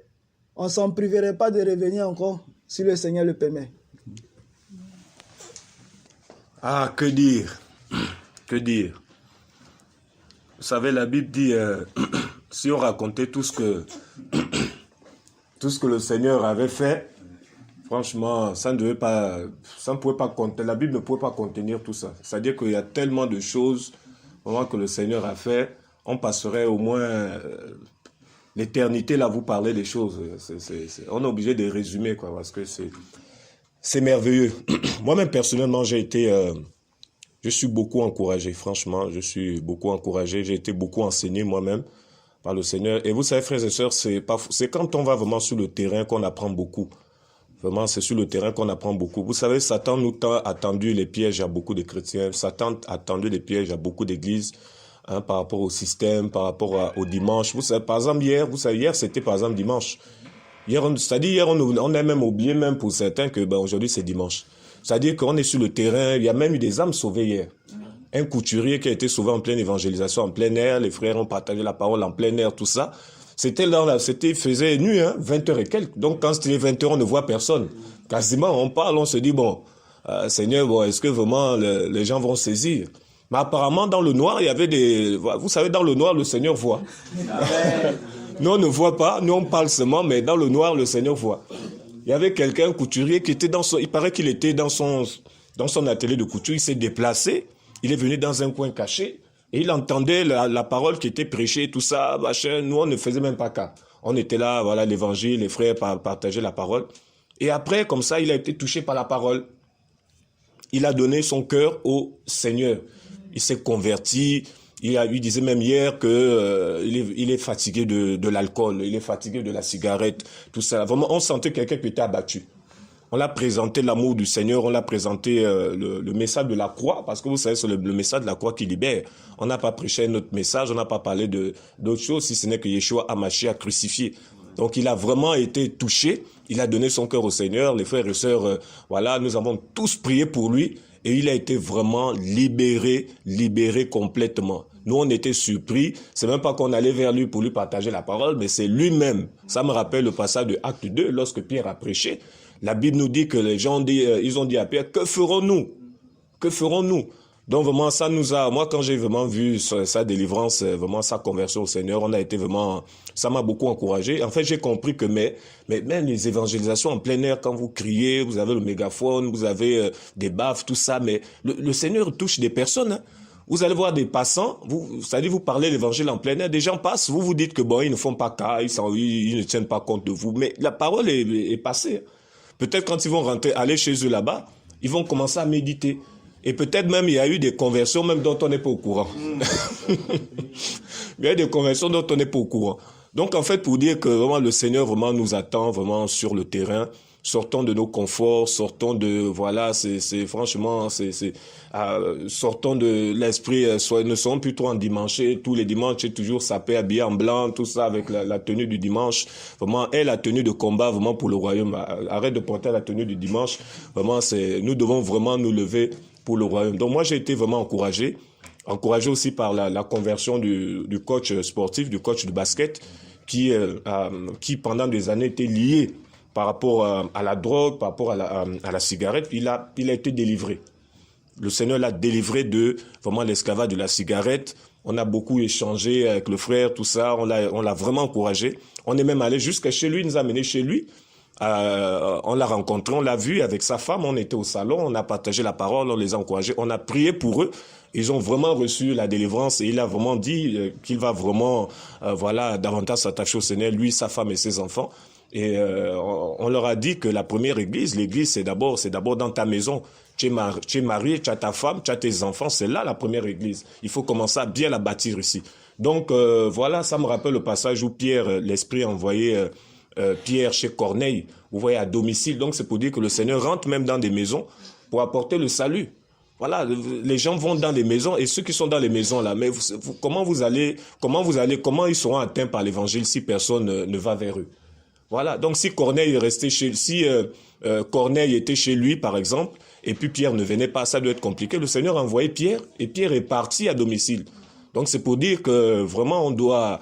on ne s'en priverait pas de revenir encore si le Seigneur le permet.
Ah, que dire? Que dire? Vous savez, la Bible dit, si on racontait tout ce que le Seigneur avait fait, franchement, ça ne pouvait pas contenir, la Bible ne pouvait pas contenir tout ça. C'est-à-dire qu'il y a tellement de choses vraiment que le Seigneur a fait, on passerait au moins l'éternité là, vous parler des choses. On est obligé de résumer, quoi, parce que c'est merveilleux. Moi-même, personnellement, j'ai été Je suis beaucoup encouragé, franchement, je suis beaucoup encouragé. J'ai été beaucoup enseigné moi-même par le Seigneur. Et vous savez, frères et sœurs, c'est quand on va vraiment sur le terrain qu'on apprend beaucoup. Vraiment, c'est sur le terrain qu'on apprend beaucoup. Vous savez, Satan nous a tendu les pièges à beaucoup de chrétiens. Satan a tendu les pièges à beaucoup d'églises, hein, par rapport au système, par rapport au dimanche. Vous savez, par exemple, hier, c'était par exemple dimanche. Hier, on a même oublié, même pour certains, que aujourd'hui c'est dimanche. C'est-à-dire qu'on est sur le terrain, il y a même eu des âmes sauvées hier. Un couturier qui a été sauvé en pleine évangélisation, en plein air, les frères ont partagé la parole en plein air, tout ça. Il faisait nuit, hein, 20h et quelques. Donc quand c'était 20h, on ne voit personne. Quasiment, on parle, on se dit, Seigneur, est-ce que vraiment les gens vont saisir? Mais apparemment, dans le noir, il y avait vous savez, dans le noir, le Seigneur voit. Nous, on ne voit pas, nous, on parle seulement, mais dans le noir, le Seigneur voit. Il y avait quelqu'un, un couturier, qui était il paraît qu'il était dans son atelier de couture, il s'est déplacé, il est venu dans un coin caché, et il entendait la parole qui était prêchée, tout ça, machin. Nous, on ne faisait même pas cas. On était là, voilà, l'évangile, les frères partageaient la parole. Et après, comme ça, il a été touché par la parole. Il a donné son cœur au Seigneur. Il s'est converti. Il disait même hier que il est fatigué de l'alcool, il est fatigué de la cigarette, tout ça. Vraiment, on sentait quelqu'un qui était abattu. On l'a présenté l'amour du Seigneur, on l'a présenté le message de la croix, parce que vous savez, c'est le message de la croix qui libère. On n'a pas prêché notre message, on n'a pas parlé d'autre chose, si ce n'est que Yeshua a crucifié. Donc il a vraiment été touché, il a donné son cœur au Seigneur. Les frères et sœurs, voilà, nous avons tous prié pour lui. Et il a été vraiment libéré complètement. Nous, on était surpris. C'est même pas qu'on allait vers lui pour lui partager la parole, mais c'est lui-même. Ça me rappelle le passage de Acte 2, lorsque Pierre a prêché. La Bible nous dit que les gens ils ont dit à Pierre, que ferons-nous? Que ferons-nous? Donc vraiment, moi quand j'ai vraiment vu sa délivrance, vraiment sa conversion au Seigneur, ça m'a beaucoup encouragé. En fait, j'ai compris que mais même les évangélisations en plein air, quand vous criez, vous avez le mégaphone, vous avez des baffes, tout ça, mais le Seigneur touche des personnes, hein. Vous allez voir des passants, c'est-à-dire vous parlez l'évangile en plein air, des gens passent, vous vous dites que ils ne font pas cas, ils ne tiennent pas compte de vous, mais la parole est passée. Peut-être quand ils vont aller chez eux là-bas, ils vont commencer à méditer. Et peut-être même il y a eu des conversions même dont on n'est pas au courant. Il y a eu des conversions dont on n'est pas au courant. Donc en fait, pour dire que vraiment le Seigneur vraiment nous attend vraiment sur le terrain, sortons de nos conforts, sortons de sortons de l'esprit, ne soyons plus trop en dimanche, tous les dimanches c'est toujours sapé, habillé en blanc, tout ça avec la tenue du dimanche. Vraiment, la tenue de combat vraiment pour le royaume. Arrête de porter la tenue du dimanche. Vraiment, nous devons vraiment nous lever pour le royaume. Donc moi j'ai été vraiment encouragé aussi par la conversion du coach sportif, du coach de basket, qui pendant des années était lié par rapport à la drogue, par rapport à la cigarette. Il a été délivré. Le Seigneur l'a délivré de vraiment l'esclavage de la cigarette. On a beaucoup échangé avec le frère, tout ça. On l'a vraiment encouragé. On est même allé jusqu'à chez lui, il nous a amené chez lui. On l'a rencontré, on l'a vu avec sa femme, on était au salon, on a partagé la parole, on les a encouragés, on a prié pour eux. Ils ont vraiment reçu la délivrance et il a vraiment dit qu'il va vraiment davantage s'attacher au Seigneur, lui, sa femme et ses enfants. Et on leur a dit que la première église, c'est d'abord dans ta maison. Tu es marié, tu as ta femme, tu as tes enfants, c'est là la première église. Il faut commencer à bien la bâtir ici. Donc ça me rappelle le passage où Pierre, l'Esprit a envoyé Pierre chez Corneille, vous voyez, à domicile. Donc c'est pour dire que le Seigneur rentre même dans des maisons pour apporter le salut. Voilà, les gens vont dans des maisons et ceux qui sont dans les maisons là, mais comment ils seront atteints par l'évangile si personne ne va vers eux? Voilà, donc si Corneille Corneille était chez lui par exemple, et puis Pierre ne venait pas, ça doit être compliqué. Le Seigneur a envoyé Pierre et Pierre est parti à domicile. Donc c'est pour dire que vraiment on doit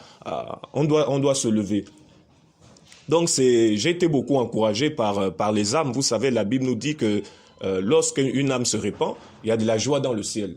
se lever. Donc j'ai été beaucoup encouragé par les âmes. Vous savez, la Bible nous dit que lorsqu'une âme se répand, il y a de la joie dans le ciel.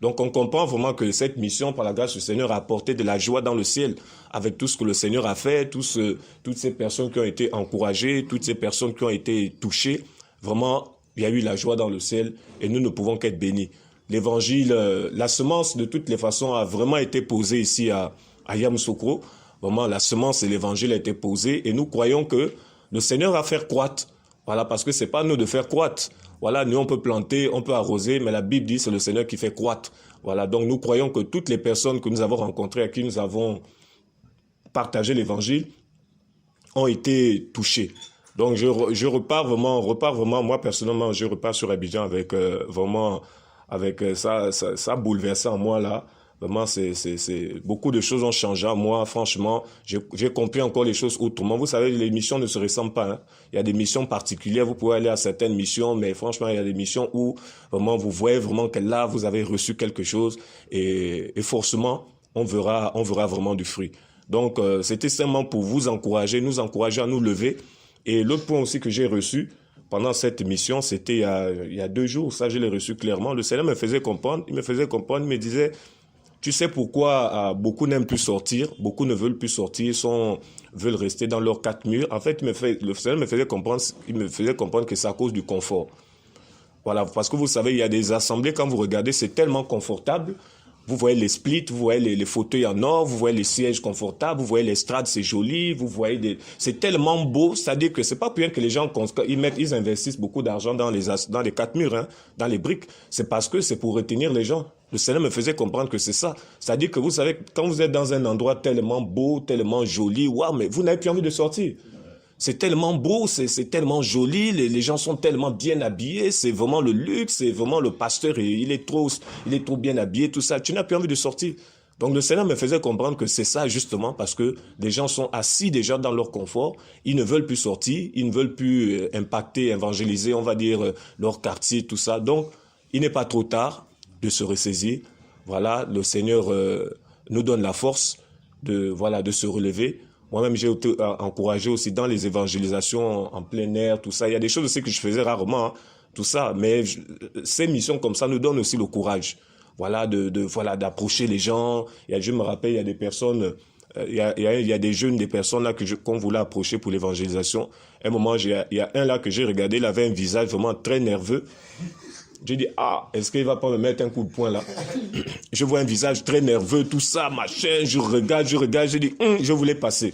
Donc on comprend vraiment que cette mission, par la grâce du Seigneur, a apporté de la joie dans le ciel, avec tout ce que le Seigneur a fait, toutes ces personnes qui ont été encouragées, toutes ces personnes qui ont été touchées. Vraiment, il y a eu la joie dans le ciel et nous ne pouvons qu'être bénis. L'évangile, la semence de toutes les façons a vraiment été posée ici à Yamoussoukro. Vraiment, la semence et l'évangile a été posée et nous croyons que le Seigneur va faire croître. Voilà, parce que c'est pas à nous de faire croître. Voilà, nous on peut planter, on peut arroser, mais la Bible dit c'est le Seigneur qui fait croître. Voilà, donc nous croyons que toutes les personnes que nous avons rencontrées, à qui nous avons partagé l'évangile, ont été touchés. Donc je repars vraiment, moi personnellement, je repars sur Abidjan avec vraiment, avec ça a bouleversé en moi là. Vraiment, beaucoup de choses ont changé en moi. Franchement, j'ai compris encore les choses autrement. Vous savez, les missions ne se ressemblent pas, hein. Il y a des missions particulières. Vous pouvez aller à certaines missions, mais franchement, il y a des missions où vraiment vous voyez vraiment que là, vous avez reçu quelque chose et forcément, on verra vraiment du fruit. Donc, c'était simplement pour vous encourager, nous encourager à nous lever. Et l'autre point aussi que j'ai reçu pendant cette mission, c'était il y a 2 jours. Ça, je l'ai reçu clairement. Le Seigneur me faisait comprendre. Il me disait, tu sais pourquoi beaucoup n'aiment plus sortir, beaucoup ne veulent plus sortir, veulent rester dans leurs 4 murs. En fait, le Seigneur me faisait comprendre que c'est à cause du confort. Voilà, parce que vous savez, il y a des assemblées, quand vous regardez, c'est tellement confortable. Vous voyez les splits, vous voyez les fauteuils en or, vous voyez les sièges confortables, vous voyez l'estrade, c'est joli, vous voyez c'est tellement beau, c'est-à-dire que c'est pas pour rien que les gens, ils investissent beaucoup d'argent dans les 4 murs, hein, dans les briques. C'est parce que c'est pour retenir les gens. Le Seigneur me faisait comprendre que c'est ça. C'est-à-dire que vous savez, quand vous êtes dans un endroit tellement beau, tellement joli, waouh, mais vous n'avez plus envie de sortir. C'est tellement beau, c'est tellement joli, les gens sont tellement bien habillés, c'est vraiment le luxe, c'est vraiment le pasteur, il est trop bien habillé, tout ça. Tu n'as plus envie de sortir. Donc le Seigneur me faisait comprendre que c'est ça justement parce que les gens sont assis déjà dans leur confort, ils ne veulent plus sortir, ils ne veulent plus impacter, évangéliser, on va dire, leur quartier, tout ça. Donc il n'est pas trop tard de se ressaisir. Voilà, le Seigneur nous donne la force de se relever. Moi-même, j'ai été encouragé aussi dans les évangélisations en plein air, tout ça. Il y a des choses aussi que je faisais rarement, hein, tout ça. Mais ces missions comme ça nous donnent aussi le courage, voilà, d'approcher les gens. Je me rappelle, il y a des personnes, il y a des jeunes, des personnes là qu'on voulait approcher pour l'évangélisation. À un moment, il y a un là que j'ai regardé, il avait un visage vraiment très nerveux. J'ai dit, est-ce qu'il va pas me mettre un coup de poing là? Je vois un visage très nerveux, tout ça, machin, je regarde, j'ai dit, je voulais passer.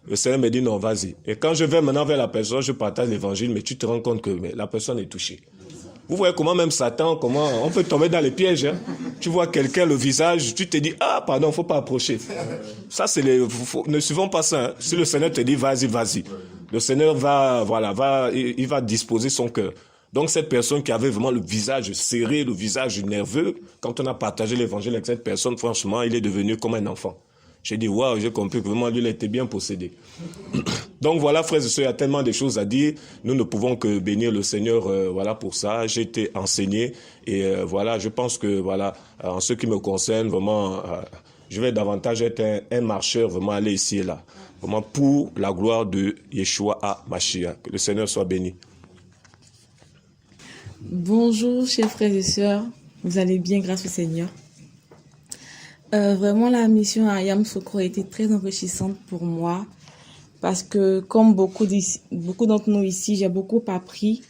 Le Seigneur me dit, non, vas-y. Et quand je vais maintenant vers la personne, je partage l'évangile, mais tu te rends compte que la personne est touchée. Vous voyez comment même Satan, comment on peut tomber dans les pièges, hein? Tu vois quelqu'un, le visage, tu te dis, pardon, faut pas approcher. Ça, ne suivons pas ça, hein. Si le Seigneur te dit, vas-y. Le Seigneur il va disposer son cœur. Donc cette personne qui avait vraiment le visage serré, le visage nerveux, quand on a partagé l'évangile avec cette personne, franchement, il est devenu comme un enfant. J'ai dit, waouh, j'ai compris que vraiment lui, il était bien possédé. Donc voilà, frères et sœurs, il y a tellement de choses à dire. Nous ne pouvons que bénir le Seigneur, pour ça. J'ai été enseigné et je pense que en ce qui me concerne, vraiment, je vais davantage être un marcheur, vraiment aller ici et là. Vraiment pour la gloire de Yeshua HaMashiach. Que le Seigneur soit béni.
Bonjour, chers frères et sœurs. Vous allez bien grâce au Seigneur. Vraiment, la mission à Yamoussoukro a été très enrichissante pour moi parce que, comme beaucoup d'entre nous ici, j'ai beaucoup appris.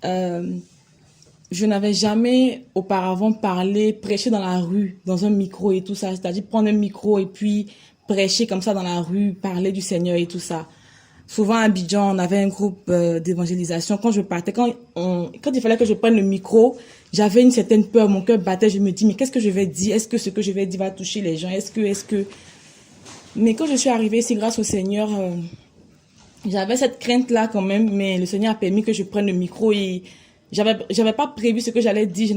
Je n'avais jamais auparavant prêché dans la rue, dans un micro et tout ça. C'est-à-dire prendre un micro et puis prêcher comme ça dans la rue, parler du Seigneur et tout ça. Souvent à Abidjan, on avait un groupe d'évangélisation. Quand je partais, quand il fallait que je prenne le micro, j'avais une certaine peur, mon cœur battait, je me dis, mais qu'est-ce que je vais dire? Est-ce que ce que je vais dire va toucher les gens? Est-ce que... Mais quand je suis arrivée ici, grâce au Seigneur, j'avais cette crainte-là quand même, mais le Seigneur a permis que je prenne le micro et j'avais pas prévu ce que j'allais dire,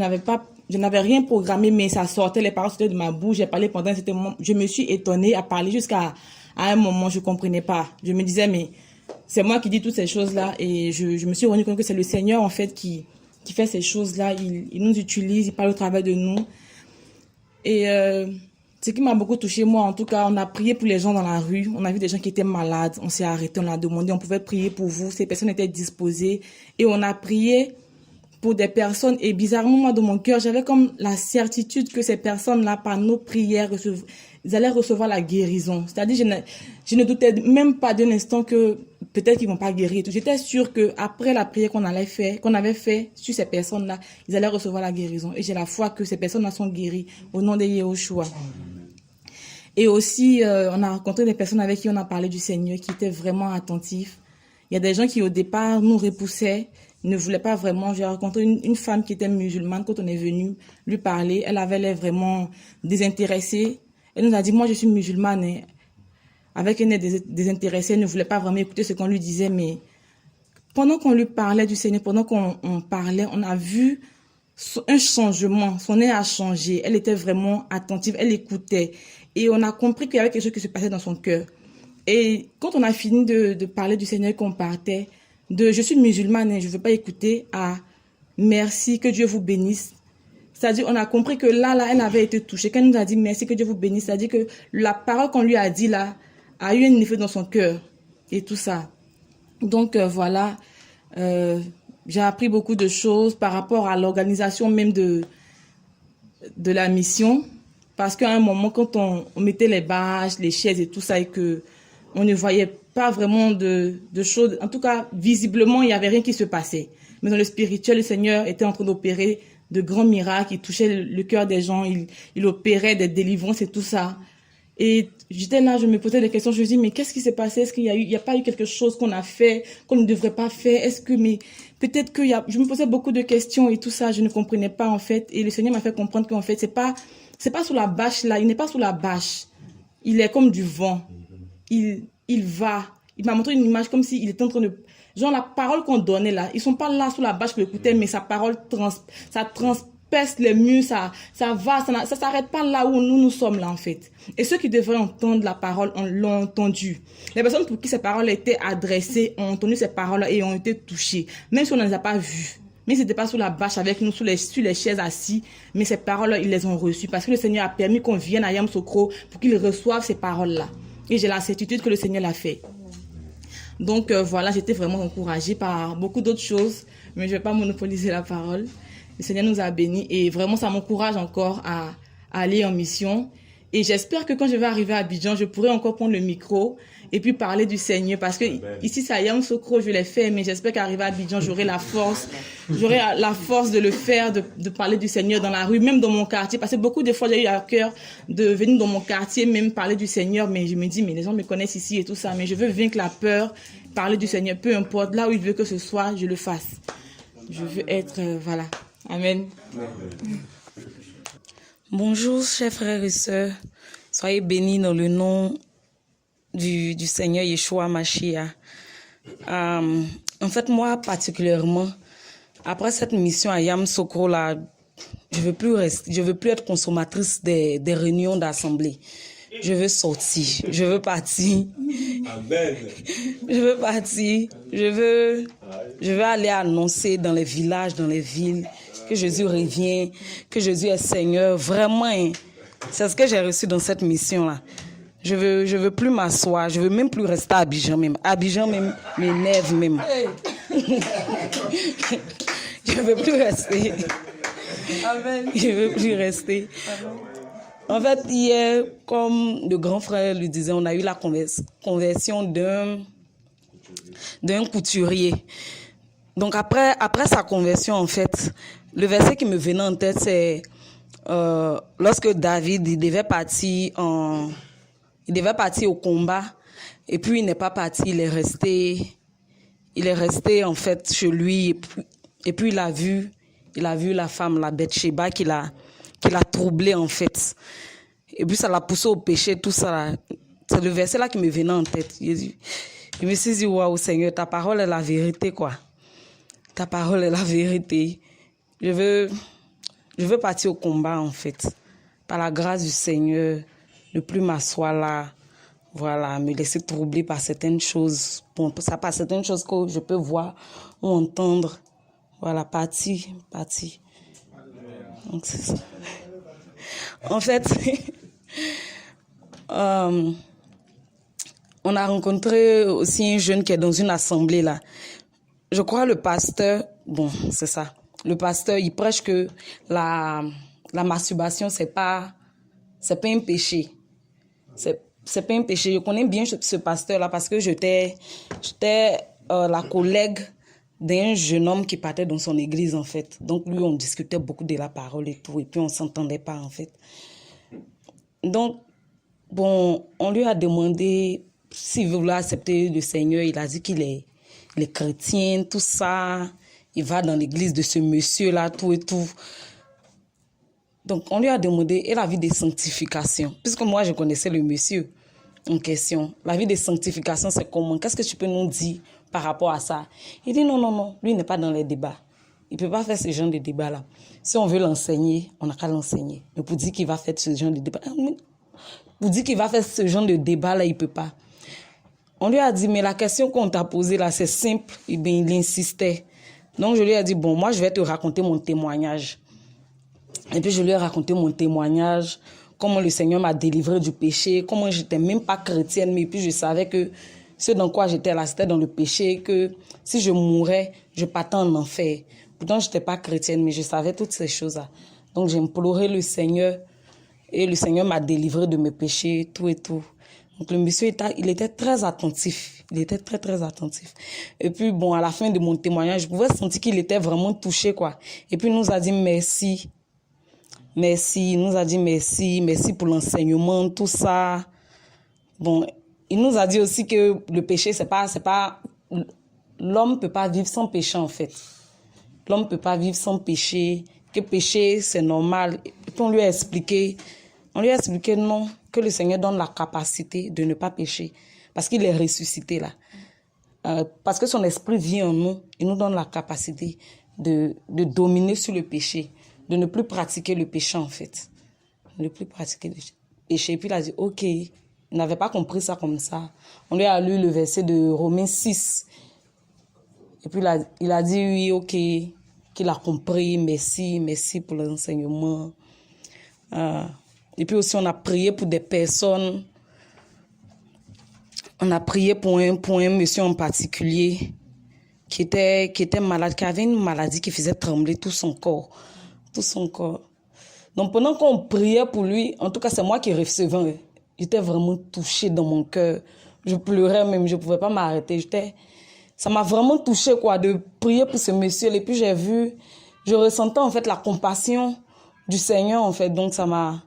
je n'avais rien programmé, mais ça sortait, les paroles sortaient de ma bouche, j'ai parlé pendant un certain moment, je me suis étonnée à parler jusqu'à un moment, je comprenais pas. Je me disais, mais c'est moi qui dis toutes ces choses-là et je me suis rendu compte que c'est le Seigneur, en fait, qui fait ces choses-là. Il nous utilise, il parle au travers de nous. Et ce qui m'a beaucoup touché, moi, en tout cas, on a prié pour les gens dans la rue. On a vu des gens qui étaient malades. On s'est arrêté, on a demandé, on pouvait prier pour vous. Ces personnes étaient disposées. Et on a prié pour des personnes. Et bizarrement, moi, dans mon cœur, j'avais comme la certitude que ces personnes-là, par nos prières, ils allaient recevoir la guérison. C'est-à-dire, je ne doutais même pas d'un instant que peut-être qu'ils vont pas guérir. J'étais sûre que après la prière qu'on avait fait sur ces personnes-là, ils allaient recevoir la guérison. Et j'ai la foi que ces personnes-là sont guéries au nom de Yahushua. Et aussi, on a rencontré des personnes avec qui on a parlé du Seigneur, qui étaient vraiment attentifs. Il y a des gens qui, au départ, nous repoussaient, ne voulait pas vraiment. J'ai rencontré une femme qui était musulmane. Quand on est venu lui parler, elle avait l'air vraiment désintéressée. Elle nous a dit, moi je suis musulmane. Et avec un air désintéressé, elle ne voulait pas vraiment écouter ce qu'on lui disait. Mais pendant qu'on lui parlait du Seigneur, pendant qu'on parlait, on a vu un changement. Son air a changé. Elle était vraiment attentive, elle écoutait. Et on a compris qu'il y avait quelque chose qui se passait dans son cœur. Et quand on a fini de parler du Seigneur, qu'on partait, je suis musulmane et je ne veux pas écouter, merci, que Dieu vous bénisse. C'est-à-dire, on a compris que là, elle avait été touchée. Quand elle nous a dit merci, que Dieu vous bénisse, c'est-à-dire que la parole qu'on lui a dit là a eu un effet dans son cœur et tout ça. Donc voilà, j'ai appris beaucoup de choses par rapport à l'organisation même de la mission. Parce qu'à un moment, quand on mettait les bâches, les chaises et tout ça, et que on ne voyait pas vraiment de choses, en tout cas, visiblement, il n'y avait rien qui se passait. Mais dans le spirituel, le Seigneur était en train d'opérer de grands miracles, il touchait le cœur des gens, il opérait des délivrances et tout ça. Et j'étais là, je me posais des questions, je me dis, mais qu'est-ce qui s'est passé? Est-ce qu'il y a pas eu quelque chose qu'on a fait, qu'on ne devrait pas faire? Peut-être je me posais beaucoup de questions et tout ça, je ne comprenais pas en fait. Et le Seigneur m'a fait comprendre qu'en fait, c'est pas sous la bâche là, il n'est pas sous la bâche. Il est comme du vent. Il va. Il m'a montré une image comme s'il était en train de... Genre la parole qu'on donnait là, ils sont pas là sous la bâche pour écouter, mais sa parole ça transperce les murs, ça va, ça s'arrête pas là où nous sommes là en fait. Et ceux qui devraient entendre la parole l'ont entendu. Les personnes pour qui ces paroles étaient adressées ont entendu ces paroles et ont été touchées, même si on ne les a pas vues. Mais ils n'étaient pas sous la bâche avec nous, sur les chaises assis, mais ces paroles-là, ils les ont reçues parce que le Seigneur a permis qu'on vienne à Yamoussoukro pour qu'ils reçoivent ces paroles-là. Et j'ai la certitude que le Seigneur l'a fait. Donc voilà, j'étais vraiment encouragée par beaucoup d'autres choses, mais je ne vais pas monopoliser la parole. Le Seigneur nous a bénis et vraiment ça m'encourage encore à aller en mission. Et j'espère que quand je vais arriver à Abidjan, je pourrai encore prendre le micro et puis parler du Seigneur. Parce que ici, c'est à Yamoussoukro, je l'ai fait, mais j'espère qu'arriver à Abidjan, j'aurai la force de le faire, de parler du Seigneur dans la rue, même dans mon quartier. Parce que beaucoup de fois, j'ai eu à cœur de venir dans mon quartier, même parler du Seigneur. Mais je me dis, mais les gens me connaissent ici et tout ça. Mais je veux vaincre la peur, parler du Seigneur, peu importe. Là où il veut que ce soit, je le fasse. Je veux être, voilà. Amen.
Bonjour, chers frères et sœurs. Soyez bénis dans le nom du Seigneur Yeshua Mashiach. En fait, moi, particulièrement, après cette mission à Yamoussoukro, là, je veux plus être consommatrice des réunions d'assemblée. Je veux sortir. Je veux partir.
Amen.
Je veux partir. Je veux aller annoncer dans les villages, dans les villes, que Jésus revient, que Jésus est Seigneur. Vraiment, c'est ce que j'ai reçu dans cette mission-là. Je veux plus m'asseoir. Je veux même plus rester à Abidjan même. Abidjan même m'énerve même. Je veux plus rester. Amen. Je veux plus rester. Amen. En fait, hier, comme le grand frère le disait, on a eu la conversion d'un couturier. Donc après sa conversion, en fait, le verset qui me venait en tête, c'est lorsque David il devait partir au combat, et puis il n'est pas parti, il est resté en fait chez lui, et puis il a vu la femme, la Bathsheba, qui l'a troublé en fait. Et puis ça l'a poussé au péché, tout ça là. C'est le verset là qui me venait en tête. Je me suis dit, waouh Seigneur, ta parole est la vérité quoi. Ta parole est la vérité. Je veux partir au combat en fait. Par la grâce du Seigneur, ne plus m'asseoir là. Voilà, me laisser troubler par certaines choses. Bon, ça par certaines choses que je peux voir ou entendre. Voilà, partir. Donc c'est ça. En fait, on a rencontré aussi un jeune qui est dans une assemblée là. Je crois le pasteur, bon, c'est ça. Le pasteur, il prêche que la masturbation, c'est pas un péché. C'est pas un péché. Je connais bien ce pasteur là parce que j'étais la collègue d'un jeune homme qui partait dans son église, en fait. Donc, lui, on discutait beaucoup de la parole et tout, et puis on s'entendait pas, en fait. Donc, bon, on lui a demandé s'il voulait accepter le Seigneur. Il a dit qu'il est chrétien, tout ça. il va dans l'église de ce monsieur-là, tout et tout. Donc, on lui a demandé, et la vie de sanctification? Puisque moi, je connaissais le monsieur en question. La vie de sanctification, c'est comment? Qu'est-ce que tu peux nous dire par rapport à ça? Il dit non, lui n'est pas dans les débats. Il ne peut pas faire ce genre de débat-là. Si on veut l'enseigner, on n'a qu'à l'enseigner. Mais pour dire qu'il va faire ce genre de débat, pour dire qu'il va faire ce genre de débat-là, il ne peut pas. On lui a dit, mais la question qu'on t'a posée là, c'est simple. Et bien, il insistait. Donc, je lui ai dit, bon, moi, je vais te raconter mon témoignage. Et puis, je lui ai raconté mon témoignage, comment le Seigneur m'a délivré du péché, comment je n'étais même pas chrétienne, mais puis je savais que ce dans quoi j'étais là, c'était dans le péché, que si je mourais, je partais en enfer. Pourtant, je n'étais pas chrétienne, mais je savais toutes ces choses-là. Donc, j'ai imploré le Seigneur et le Seigneur m'a délivré de mes péchés, tout et tout. Donc, le monsieur, il était très attentif. Il était très, très attentif. Et puis, bon, à la fin de mon témoignage, je pouvais sentir qu'il était vraiment touché, quoi. Et puis, il nous a dit merci. Merci. Il nous a dit merci. Merci pour l'enseignement, tout ça. Bon, il nous a dit aussi que le péché, c'est pas, l'homme ne peut pas vivre sans péché, en fait. L'homme ne peut pas vivre sans péché, que péché, c'est normal. Et puis on lui a expliqué non, que le Seigneur donne la capacité de ne pas pécher, parce qu'il est ressuscité là. Parce que son esprit vit en nous, il nous donne la capacité de dominer sur le péché, de ne plus pratiquer le péché en fait. Ne plus pratiquer le péché. Et puis il a dit, ok, il n'avait pas compris ça comme ça. On lui a lu le verset de Romains 6. Et puis il a dit oui, ok, qu'il a compris, merci pour l'enseignement. Et puis aussi, on a prié pour des personnes. On a prié pour un monsieur en particulier qui était malade, qui avait une maladie qui faisait trembler tout son corps. Tout son corps. Donc pendant qu'on priait pour lui, en tout cas, c'est moi qui recevais. J'étais vraiment touchée dans mon cœur. Je pleurais même, je ne pouvais pas m'arrêter. Ça m'a vraiment touchée, quoi, de prier pour ce monsieur. Et puis je ressentais en fait la compassion du Seigneur, en fait. Donc ça m'a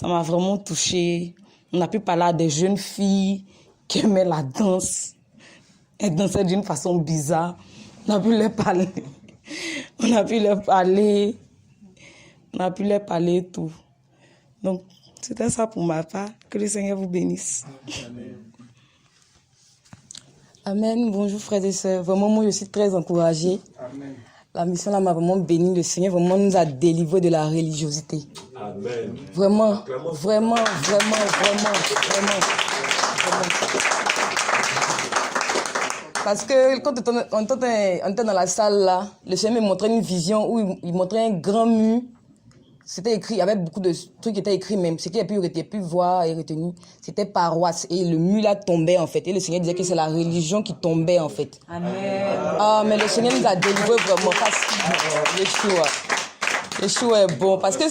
vraiment touchée. On a pu parler à des jeunes filles qui aimaient la danse. Elles dansaient d'une façon bizarre. On a pu leur parler. On a pu leur parler et tout. Donc, c'était ça pour ma part. Que le Seigneur vous bénisse. Amen. Amen. Bonjour frères et sœurs. Vraiment, moi, je suis très encouragée. Amen. La mission là m'a vraiment béni. Le Seigneur vraiment nous a délivrés de la religiosité. Amen. Vraiment. Parce que quand on était dans la salle là, le Seigneur me montrait une vision où il montrait un grand mur. C'était écrit, il y avait beaucoup de trucs qui étaient écrits même. Ce qu'il a pu voir et retenir, c'était paroisse. Et le mur là tombait en fait. Et le Seigneur disait que c'est la religion qui tombait en fait. Amen. Ah, mais le Seigneur nous a délivrés vraiment. Parce que Yeshua est bon. Parce que.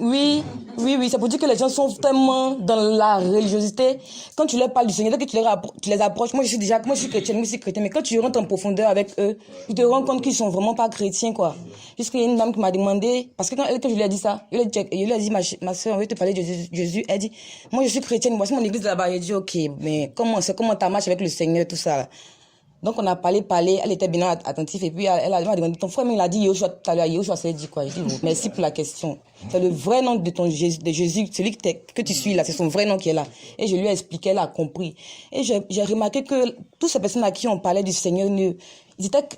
Oui, c'est pour dire que les gens sont tellement dans la religiosité. Quand tu leur parles du Seigneur, dès que tu les approches, moi je suis chrétienne, mais quand tu rentres en profondeur avec eux, tu te rends compte qu'ils sont vraiment pas chrétiens, quoi. Jusqu'il y a une dame qui m'a demandé, parce que quand je lui ai dit ça, je lui ai dit, ma soeur, on veut te parler de Jésus. Elle dit, moi je suis chrétienne, voici mon église là-bas. Elle dit, ok, mais comment ta marche avec le Seigneur, tout ça, là. Donc on a parlé, elle était bien attentive et puis elle m'a demandé, ton frère il a dit Yoshua tout à l'heure, Yoshua s'est dit quoi? Je dis, merci pour la question. C'est le vrai nom de Jésus, celui que tu suis là, c'est son vrai nom qui est là. Et je lui ai expliqué, elle a compris. Et j'ai remarqué que toutes ces personnes à qui on parlait du Seigneur, ils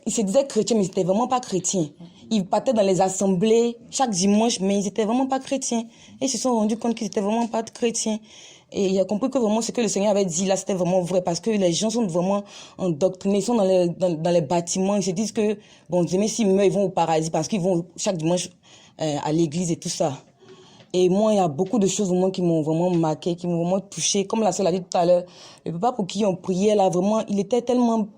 se disaient chrétiens, mais ils n'étaient vraiment pas chrétiens. Ils partaient dans les assemblées chaque dimanche, mais ils n'étaient vraiment pas chrétiens. Et ils se sont rendus compte qu'ils n'étaient vraiment pas chrétiens. Et il a compris que vraiment ce que le Seigneur avait dit là, c'était vraiment vrai, parce que les gens sont vraiment endoctrinés, ils sont dans les bâtiments, ils se disent que, bon, demain s'ils meurent, ils vont au paradis, parce qu'ils vont chaque dimanche à l'église et tout ça. Et moi, il y a beaucoup de choses vraiment qui m'ont vraiment marqué, qui m'ont vraiment touché. Comme la sœur l'a dit tout à l'heure, le papa pour qui on priait là, vraiment, il était tellement,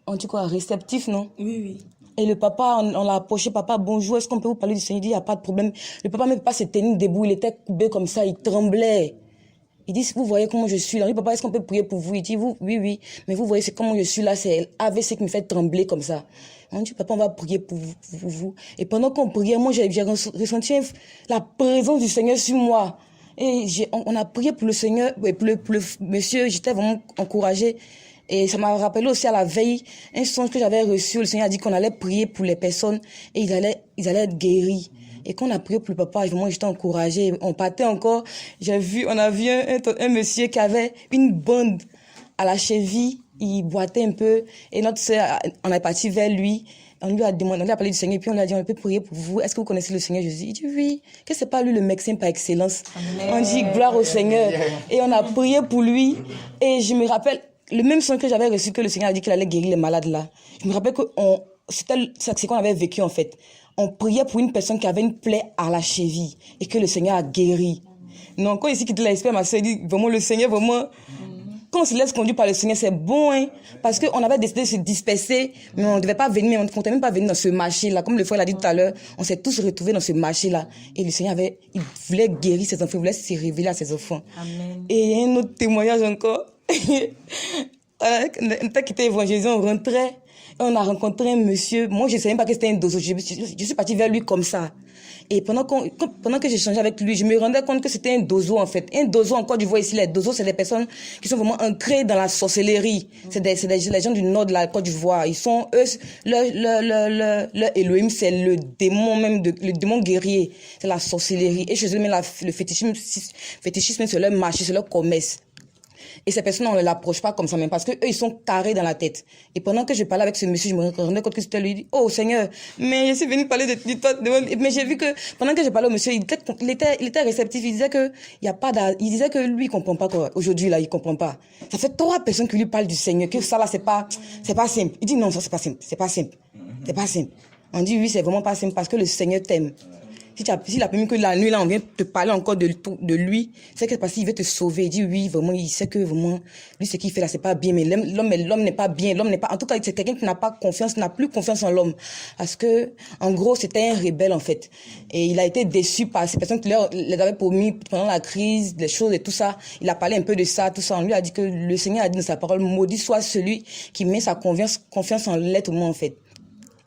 en tout cas, réceptif, non? Oui. Et le papa, on l'a approché, papa, bonjour, est-ce qu'on peut vous parler du Seigneur? Il dit, il n'y a pas de problème. Le papa ne peut pas se tenir debout, il était courbé comme ça, il tremblait. Il dit, vous voyez comment je suis là. Il dit, papa, est-ce qu'on peut prier pour vous? Il dit, oui. Mais vous voyez, c'est comment je suis là. C'est l'AVC qui me fait trembler comme ça. On dit, papa, on va prier pour vous. Et pendant qu'on priait, moi, j'ai ressenti la présence du Seigneur sur moi. Et on a prié pour le Seigneur, pour le monsieur. J'étais vraiment encouragée. Et ça m'a rappelé aussi à la veille un songe que j'avais reçu. Le Seigneur a dit qu'on allait prier pour les personnes et ils allaient être guéris. Et quand on a prié pour le papa, moi j'étais encouragée. On partait encore. On a vu un monsieur qui avait une bande à la cheville. Il boitait un peu. Et notre sœur, on est parti vers lui. On lui a demandé, on lui a parlé du Seigneur. Et puis on lui a dit, on peut prier pour vous. Est-ce que vous connaissez le Seigneur Jésus? Il dit oui. Que c'est pas lui le médecin par excellence. Amen. On dit gloire au Seigneur. Et on a prié pour lui. Et je me rappelle, le même son que j'avais reçu, que le Seigneur a dit qu'il allait guérir les malades là. Je me rappelle que c'est qu'on avait vécu en fait. On priait pour une personne qui avait une plaie à la cheville et que le Seigneur a guéri. Non, quand ici quitte l'expert, ma soeur dit vraiment le Seigneur, vraiment, quand on se laisse conduire par le Seigneur, c'est bon, hein, parce qu'on avait décidé de se disperser, mais on ne devait pas venir, mais on ne comptait même pas venir dans ce marché-là. Comme le frère l'a dit tout à l'heure, on s'est tous retrouvés dans ce marché-là. Et le Seigneur il voulait guérir ses enfants, il voulait se révéler à ses enfants. Amen. Et un autre témoignage encore. On était quitté évangélisé, on rentrait. On a rencontré un monsieur. Moi, je ne savais même pas que c'était un dozo. Je suis partie vers lui comme ça. Et pendant que j'échangeais avec lui, je me rendais compte que c'était un dozo, en fait. Un dozo, en Côte d'Ivoire, ici, les dozos, c'est des personnes qui sont vraiment ancrées dans la sorcellerie. C'est des gens du nord de la Côte d'Ivoire. Ils sont, eux, leur Elohim, c'est le démon même, le démon guerrier. C'est la sorcellerie. Et chez eux, même le fétichisme, c'est leur marché, c'est leur commerce. Et ces personnes, on ne l'approche pas comme ça même parce que eux, ils sont carrés dans la tête. Et pendant que je parlais avec ce monsieur, je me rendais compte que c'était lui. Il dit, oh Seigneur, mais je suis venu parler de toi. Mais j'ai vu que pendant que je parlais au monsieur, il était réceptif. Il disait que il disait que lui, il comprend pas quoi. Aujourd'hui, là, il comprend pas. Ça fait 3 personnes qui lui parlent du Seigneur, que ça là, c'est pas simple. Il dit non, ça c'est pas simple. C'est pas simple. On dit oui, c'est vraiment pas simple parce que le Seigneur t'aime. S'il a permis que la nuit, là, on vient te parler encore de lui, c'est que parce qu'il veut te sauver. Il dit oui, vraiment, il sait que vraiment, lui, ce qu'il fait là, c'est pas bien, mais l'homme n'est pas bien. L'homme n'est pas, en tout cas, c'est quelqu'un qui n'a plus confiance en l'homme. Parce que, en gros, c'était un rebelle, en fait. Et il a été déçu par ces personnes qui les avaient promis pendant la crise, les choses et tout ça. Il a parlé un peu de ça, tout ça. On lui a dit que le Seigneur a dit dans sa parole, maudit soit celui qui met sa confiance en l'être humain, en fait.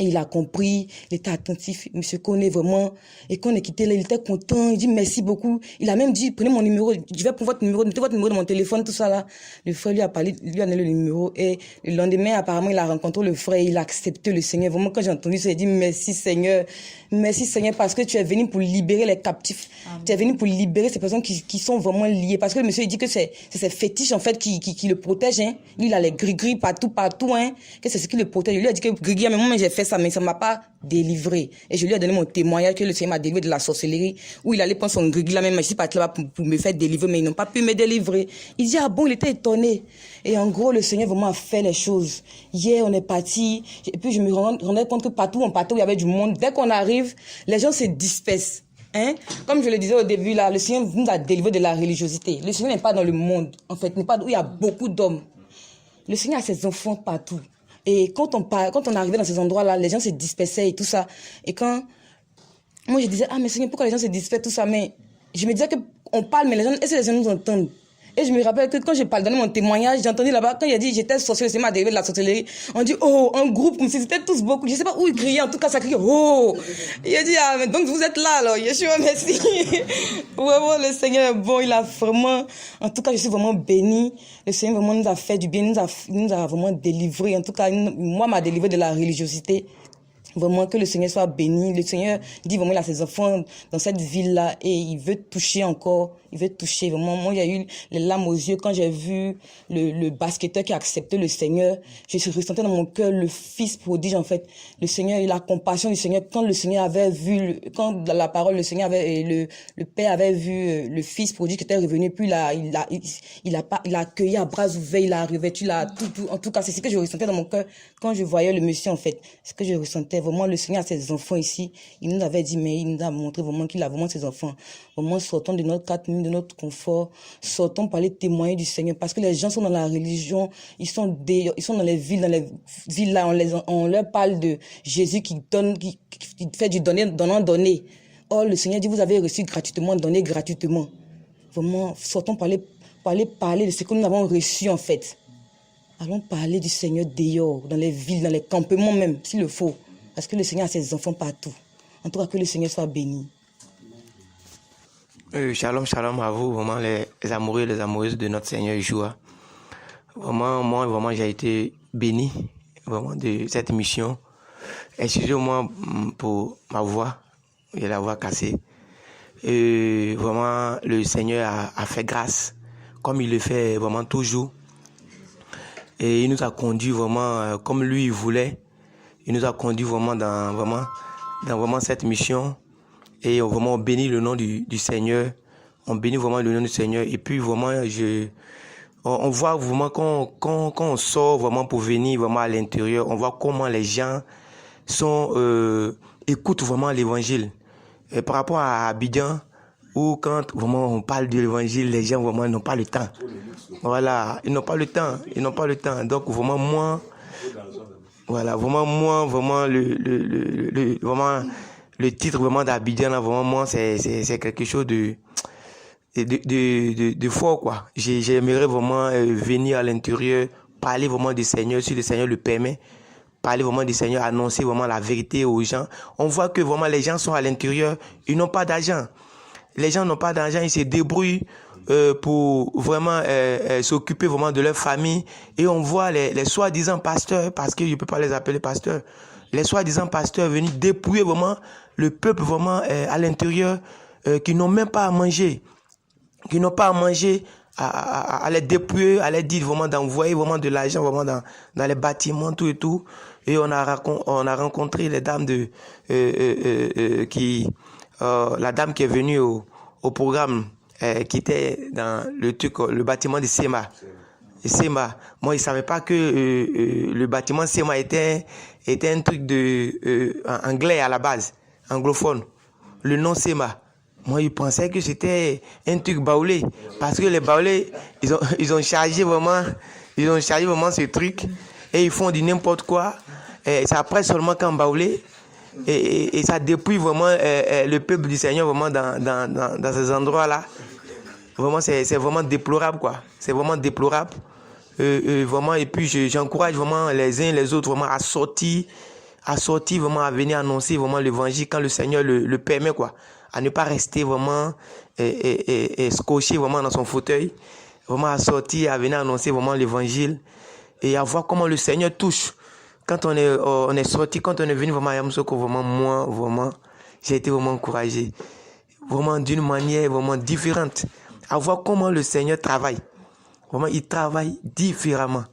Et il a compris, il était attentif, monsieur connaît vraiment. Et quand on est quitté là, il était content, il dit merci beaucoup. Il a même dit, prenez mon numéro, je vais prendre mettez votre numéro dans mon téléphone, tout ça là. Le frère lui a parlé, lui a donné le numéro. Et le lendemain, apparemment, il a rencontré le frère, il a accepté le Seigneur. Vraiment, quand j'ai entendu ça, il dit merci Seigneur, parce que tu es venu pour libérer les captifs. Amen. Tu es venu pour libérer ces personnes qui sont vraiment liées. Parce que le monsieur, il dit que c'est ses fétiches, en fait, qui le protègent, hein. Lui, il a les gris-gris partout, hein. Que c'est ce qui le protège. Il lui a dit que gris-gris, mais moi, j'ai fait ça, mais ça m'a pas délivré. Et je lui ai donné mon témoignage que le Seigneur m'a délivré de la sorcellerie, où il allait prendre son gris là même, je suis parti là-bas pour me faire délivrer, mais ils n'ont pas pu me délivrer. Il dit, ah bon, il était étonné. Et en gros, le Seigneur vraiment a fait les choses. Hier, on est parti, et puis je me rendais compte que partout où il y avait du monde, dès qu'on arrive, les gens se dispersent. Hein? Comme je le disais au début, là, le Seigneur nous a délivré de la religiosité. Le Seigneur n'est pas dans le monde, en fait, n'est pas où il y a beaucoup d'hommes. Le Seigneur a ses enfants partout. Et quand on arrivait dans ces endroits-là, les gens se dispersaient et tout ça. Et quand moi je disais, ah mais Seigneur, pourquoi les gens se dispersent, tout ça, mais je me disais qu'on parle, mais les gens, est-ce que les gens nous entendent? Et je me rappelle que quand j'ai donné mon témoignage, j'ai entendu là-bas, quand il a dit j'étais sorcier, le Seigneur m'a délivré de la sorcellerie, on dit, oh, un groupe, comme si c'était tous beaucoup, je sais pas où ils criaient, en tout cas ça criait, oh. Il a dit, ah, mais donc vous êtes là, alors, Yeshua, merci. Vraiment, le Seigneur est bon, il a vraiment, en tout cas, je suis vraiment bénie. Le Seigneur vraiment nous a fait du bien, nous a vraiment délivré, en tout cas, moi, m'a délivré de la religiosité. Vraiment que le Seigneur soit béni. Le Seigneur dit vraiment il a ses enfants dans cette ville-là et il veut toucher encore. Il veut toucher vraiment. Moi, il y a eu les larmes aux yeux quand j'ai vu le basketteur qui a accepté le Seigneur. Je ressentais dans mon cœur le fils prodige en fait. Le Seigneur, la compassion du Seigneur. Quand le Seigneur avait vu, quand dans la parole le Seigneur avait, le Père avait vu le fils prodige qui était revenu, puis il a accueilli à bras ouverts, il a revêtu tout. En tout cas, c'est ce que je ressentais dans mon cœur quand je voyais le monsieur en fait. Ce que je ressentais vraiment, le Seigneur a ses enfants ici. Il nous avait dit, mais il nous a montré vraiment qu'il a vraiment ses enfants. Vraiment, sortons de notre 4 minutes, de notre confort, sortons pour aller témoigner du Seigneur, parce que les gens sont dans la religion, ils sont dans les villes là, on leur parle de Jésus qui donne, qui fait du donner. Or, le Seigneur dit, vous avez reçu gratuitement, donnez gratuitement. Vraiment, sortons pour aller parler de ce que nous avons reçu en fait. Allons parler du Seigneur dehors, dans les villes, dans les campements même, s'il le faut. Parce que le Seigneur a ses enfants partout. En tout cas, que le Seigneur soit béni.
Shalom à vous, vraiment les amoureux et les amoureuses de notre Seigneur Yeshua. Vraiment, moi, vraiment, j'ai été béni vraiment de cette mission. Excusez-moi pour ma voix, j'ai la voix cassée. Et vraiment, le Seigneur a fait grâce, comme il le fait vraiment toujours. Et il nous a conduits vraiment comme lui il voulait. Il nous a conduits vraiment dans cette mission. Et vraiment, on bénit le nom du Seigneur. On bénit vraiment le nom du Seigneur. Et puis vraiment, on voit vraiment quand on sort vraiment pour venir vraiment à l'intérieur, on voit comment les gens écoutent vraiment l'évangile. Et par rapport à Abidjan, où quand vraiment on parle de l'évangile, les gens vraiment n'ont pas le temps. Voilà, ils n'ont pas le temps. Donc vraiment moi, voilà, vraiment le titre vraiment d'Abidjan là, vraiment moi c'est quelque chose de fort quoi. J'aimerais vraiment venir à l'intérieur, parler vraiment du Seigneur si le Seigneur le permet. Parler vraiment du Seigneur, annoncer vraiment la vérité aux gens. On voit que vraiment les gens sont à l'intérieur, ils n'ont pas d'argent. Les gens n'ont pas d'argent, ils se débrouillent pour vraiment s'occuper vraiment de leur famille. Et on voit les soi-disant pasteurs, parce que je ne peux pas les appeler pasteurs, les soi-disant pasteurs venus dépouiller vraiment le peuple vraiment à l'intérieur, qui n'ont même pas à manger. Qui n'ont pas à manger, à les dépouiller, à les dire vraiment d'envoyer vraiment de l'argent vraiment dans les bâtiments, tout et tout. Et on a rencontré les dames la dame qui est venue au programme, qui était dans le bâtiment de SEMA. SEMA. Moi, je ne savais pas que le bâtiment SEMA était un truc anglais à la base, anglophone. Le nom SEMA. Moi, je pensais que c'était un truc baoulé. Parce que les baoulés, ils ont chargé vraiment ce truc. Et ils font du n'importe quoi. Et ça prête seulement qu'en baoulé. Et ça dépouille vraiment le peuple du Seigneur vraiment dans ces endroits-là. Vraiment, c'est vraiment déplorable, quoi. C'est vraiment déplorable. Vraiment, et puis, j'encourage vraiment les uns et les autres vraiment à sortir vraiment, à venir annoncer vraiment l'évangile quand le Seigneur le permet, quoi. À ne pas rester vraiment scotché vraiment dans son fauteuil. Vraiment à sortir, à venir annoncer vraiment l'évangile. Et à voir comment le Seigneur touche. Quand on est sorti, quand on est venu vraiment à Yamoussoukro, vraiment, moi, vraiment, j'ai été vraiment encouragé. Vraiment d'une manière vraiment différente. À voir comment le Seigneur travaille. Vraiment, il travaille différemment.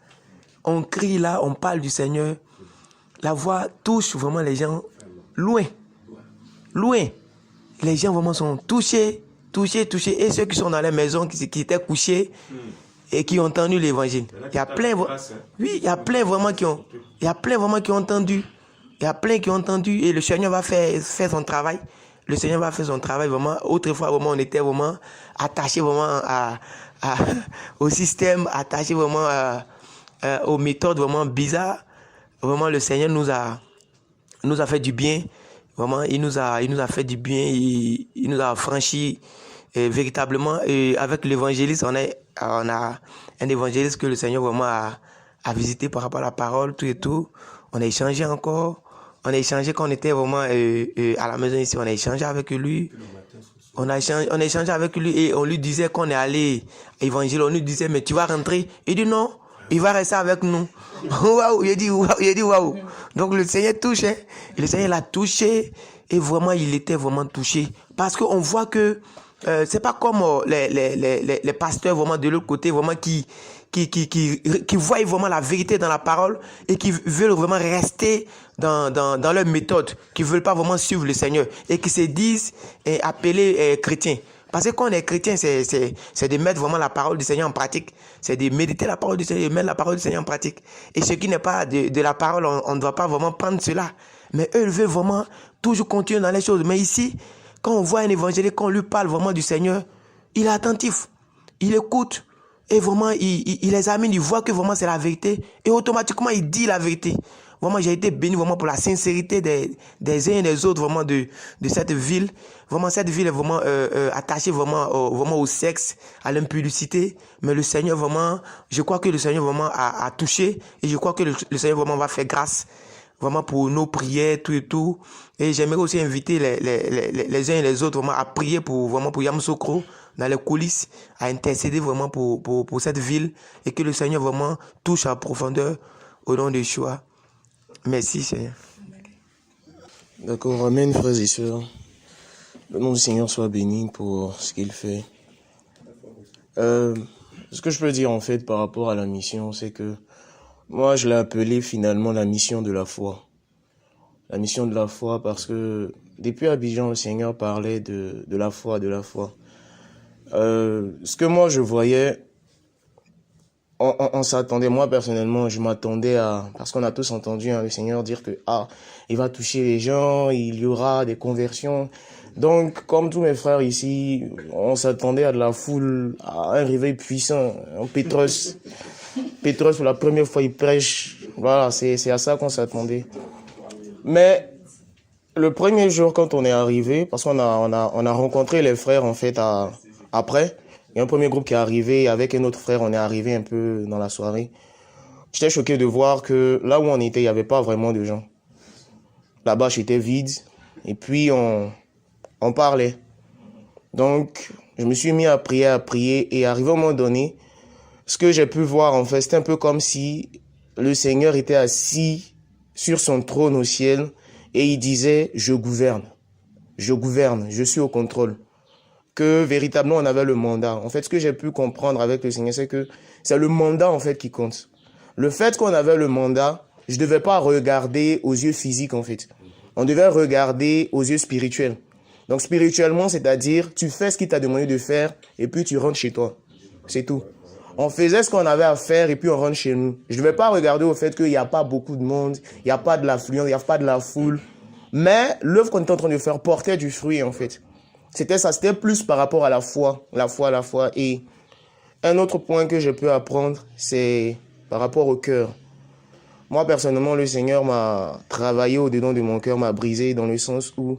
On crie là, on parle du Seigneur. La voix touche vraiment les gens loin. Loin. Les gens vraiment sont touchés. Et ceux qui sont dans les maisons, qui étaient couchés, et qui ont entendu l'évangile. Il y a plein, il y a plein vraiment qui ont entendu. Il y a plein qui ont entendu et le Seigneur va faire son travail. Le Seigneur va faire son travail vraiment. Autrefois, vraiment, on était vraiment attachés vraiment au système, attachés vraiment aux méthodes vraiment bizarres. Vraiment, le Seigneur nous a fait du bien. Vraiment, il nous a fait du bien. Il nous a franchi véritablement. Et avec l'évangéliste, on a un évangéliste que le Seigneur vraiment a visité par rapport à la parole, tout et tout. On a échangé encore. On a échangé quand on était vraiment à la maison ici. On a échangé avec lui. On a échangé avec lui et on lui disait qu'on est allé évangile. On lui disait, mais tu vas rentrer. Il dit non, il va rester avec nous. Waouh, il dit waouh. Donc le Seigneur touche. Hein. Le Seigneur l'a touché et vraiment il était vraiment touché. Parce qu'on voit que c'est pas comme les pasteurs vraiment de l'autre côté vraiment qui voient vraiment la vérité dans la parole et qui veulent vraiment rester dans leur méthode, qui veulent pas vraiment suivre le Seigneur et qui se disent appelés chrétiens. Parce que quand on est chrétien, c'est de mettre vraiment la parole du Seigneur en pratique. C'est de méditer la parole du Seigneur et mettre la parole du Seigneur en pratique. Et ce qui n'est pas de la parole, on ne doit pas vraiment prendre cela. Mais eux, ils veulent vraiment toujours continuer dans les choses. Mais ici, quand on voit un évangélique, quand on lui parle vraiment du Seigneur, il est attentif, il écoute. Et vraiment, il examine, il voit que vraiment c'est la vérité. Et automatiquement, il dit la vérité. Vraiment, j'ai été béni vraiment pour la sincérité des uns et des autres vraiment de cette ville. Vraiment, cette ville est vraiment attachée vraiment au sexe, à l'impudicité. Mais le Seigneur vraiment, je crois que le Seigneur vraiment a touché. Et je crois que le Seigneur vraiment va faire grâce vraiment pour nos prières, tout et tout. Et j'aimerais aussi inviter les uns et les autres vraiment à prier pour Yamoussoukro, dans les coulisses à intercéder vraiment pour cette ville et que le Seigneur vraiment touche à profondeur au nom de Yeshua. Merci Seigneur.
D'accord, amen frères et sœurs. Le nom du Seigneur soit béni pour ce qu'il fait. Ce que je peux dire en fait par rapport à la mission, c'est que moi je l'ai appelé finalement la mission de la foi. La mission de la foi parce que depuis Abidjan, le Seigneur parlait de la foi, de la foi. Ce que moi je voyais, on s'attendait, moi personnellement, je m'attendais à, parce qu'on a tous entendu le Seigneur dire que il va toucher les gens, il y aura des conversions. Donc, comme tous mes frères ici, on s'attendait à de la foule, à un réveil puissant, un Pétros. Pétros, pour la première fois, il prêche. Voilà, c'est à ça qu'on s'attendait. Mais le premier jour, quand on est arrivé, parce qu'on a rencontré les frères, en fait, après, il y a un premier groupe qui est arrivé, avec un autre frère, on est arrivé un peu dans la soirée. J'étais choqué de voir que là où on était, il n'y avait pas vraiment de gens. La bâche était vide, et puis on parlait. Donc, je me suis mis à prier, et arrivé au moment donné, ce que j'ai pu voir, en fait, c'était un peu comme si le Seigneur était assis sur son trône au ciel, et il disait, je gouverne, je suis au contrôle. Que véritablement, on avait le mandat. En fait, ce que j'ai pu comprendre avec le Seigneur, c'est que c'est le mandat, en fait, qui compte. Le fait qu'on avait le mandat, je devais pas regarder aux yeux physiques, en fait. On devait regarder aux yeux spirituels. Donc, spirituellement, c'est-à-dire, tu fais ce qu'il t'a demandé de faire et puis tu rentres chez toi. C'est tout. On faisait ce qu'on avait à faire et puis on rentre chez nous. Je ne devais pas regarder au fait qu'il n'y a pas beaucoup de monde, il n'y a pas de l'affluence, il n'y a pas de la foule. Mais l'œuvre qu'on était en train de faire portait du fruit, en fait. C'était ça, c'était plus par rapport à la foi. Et un autre point que je peux apprendre, c'est par rapport au cœur. Moi, personnellement, le Seigneur m'a travaillé au-dedans de mon cœur, m'a brisé dans le sens où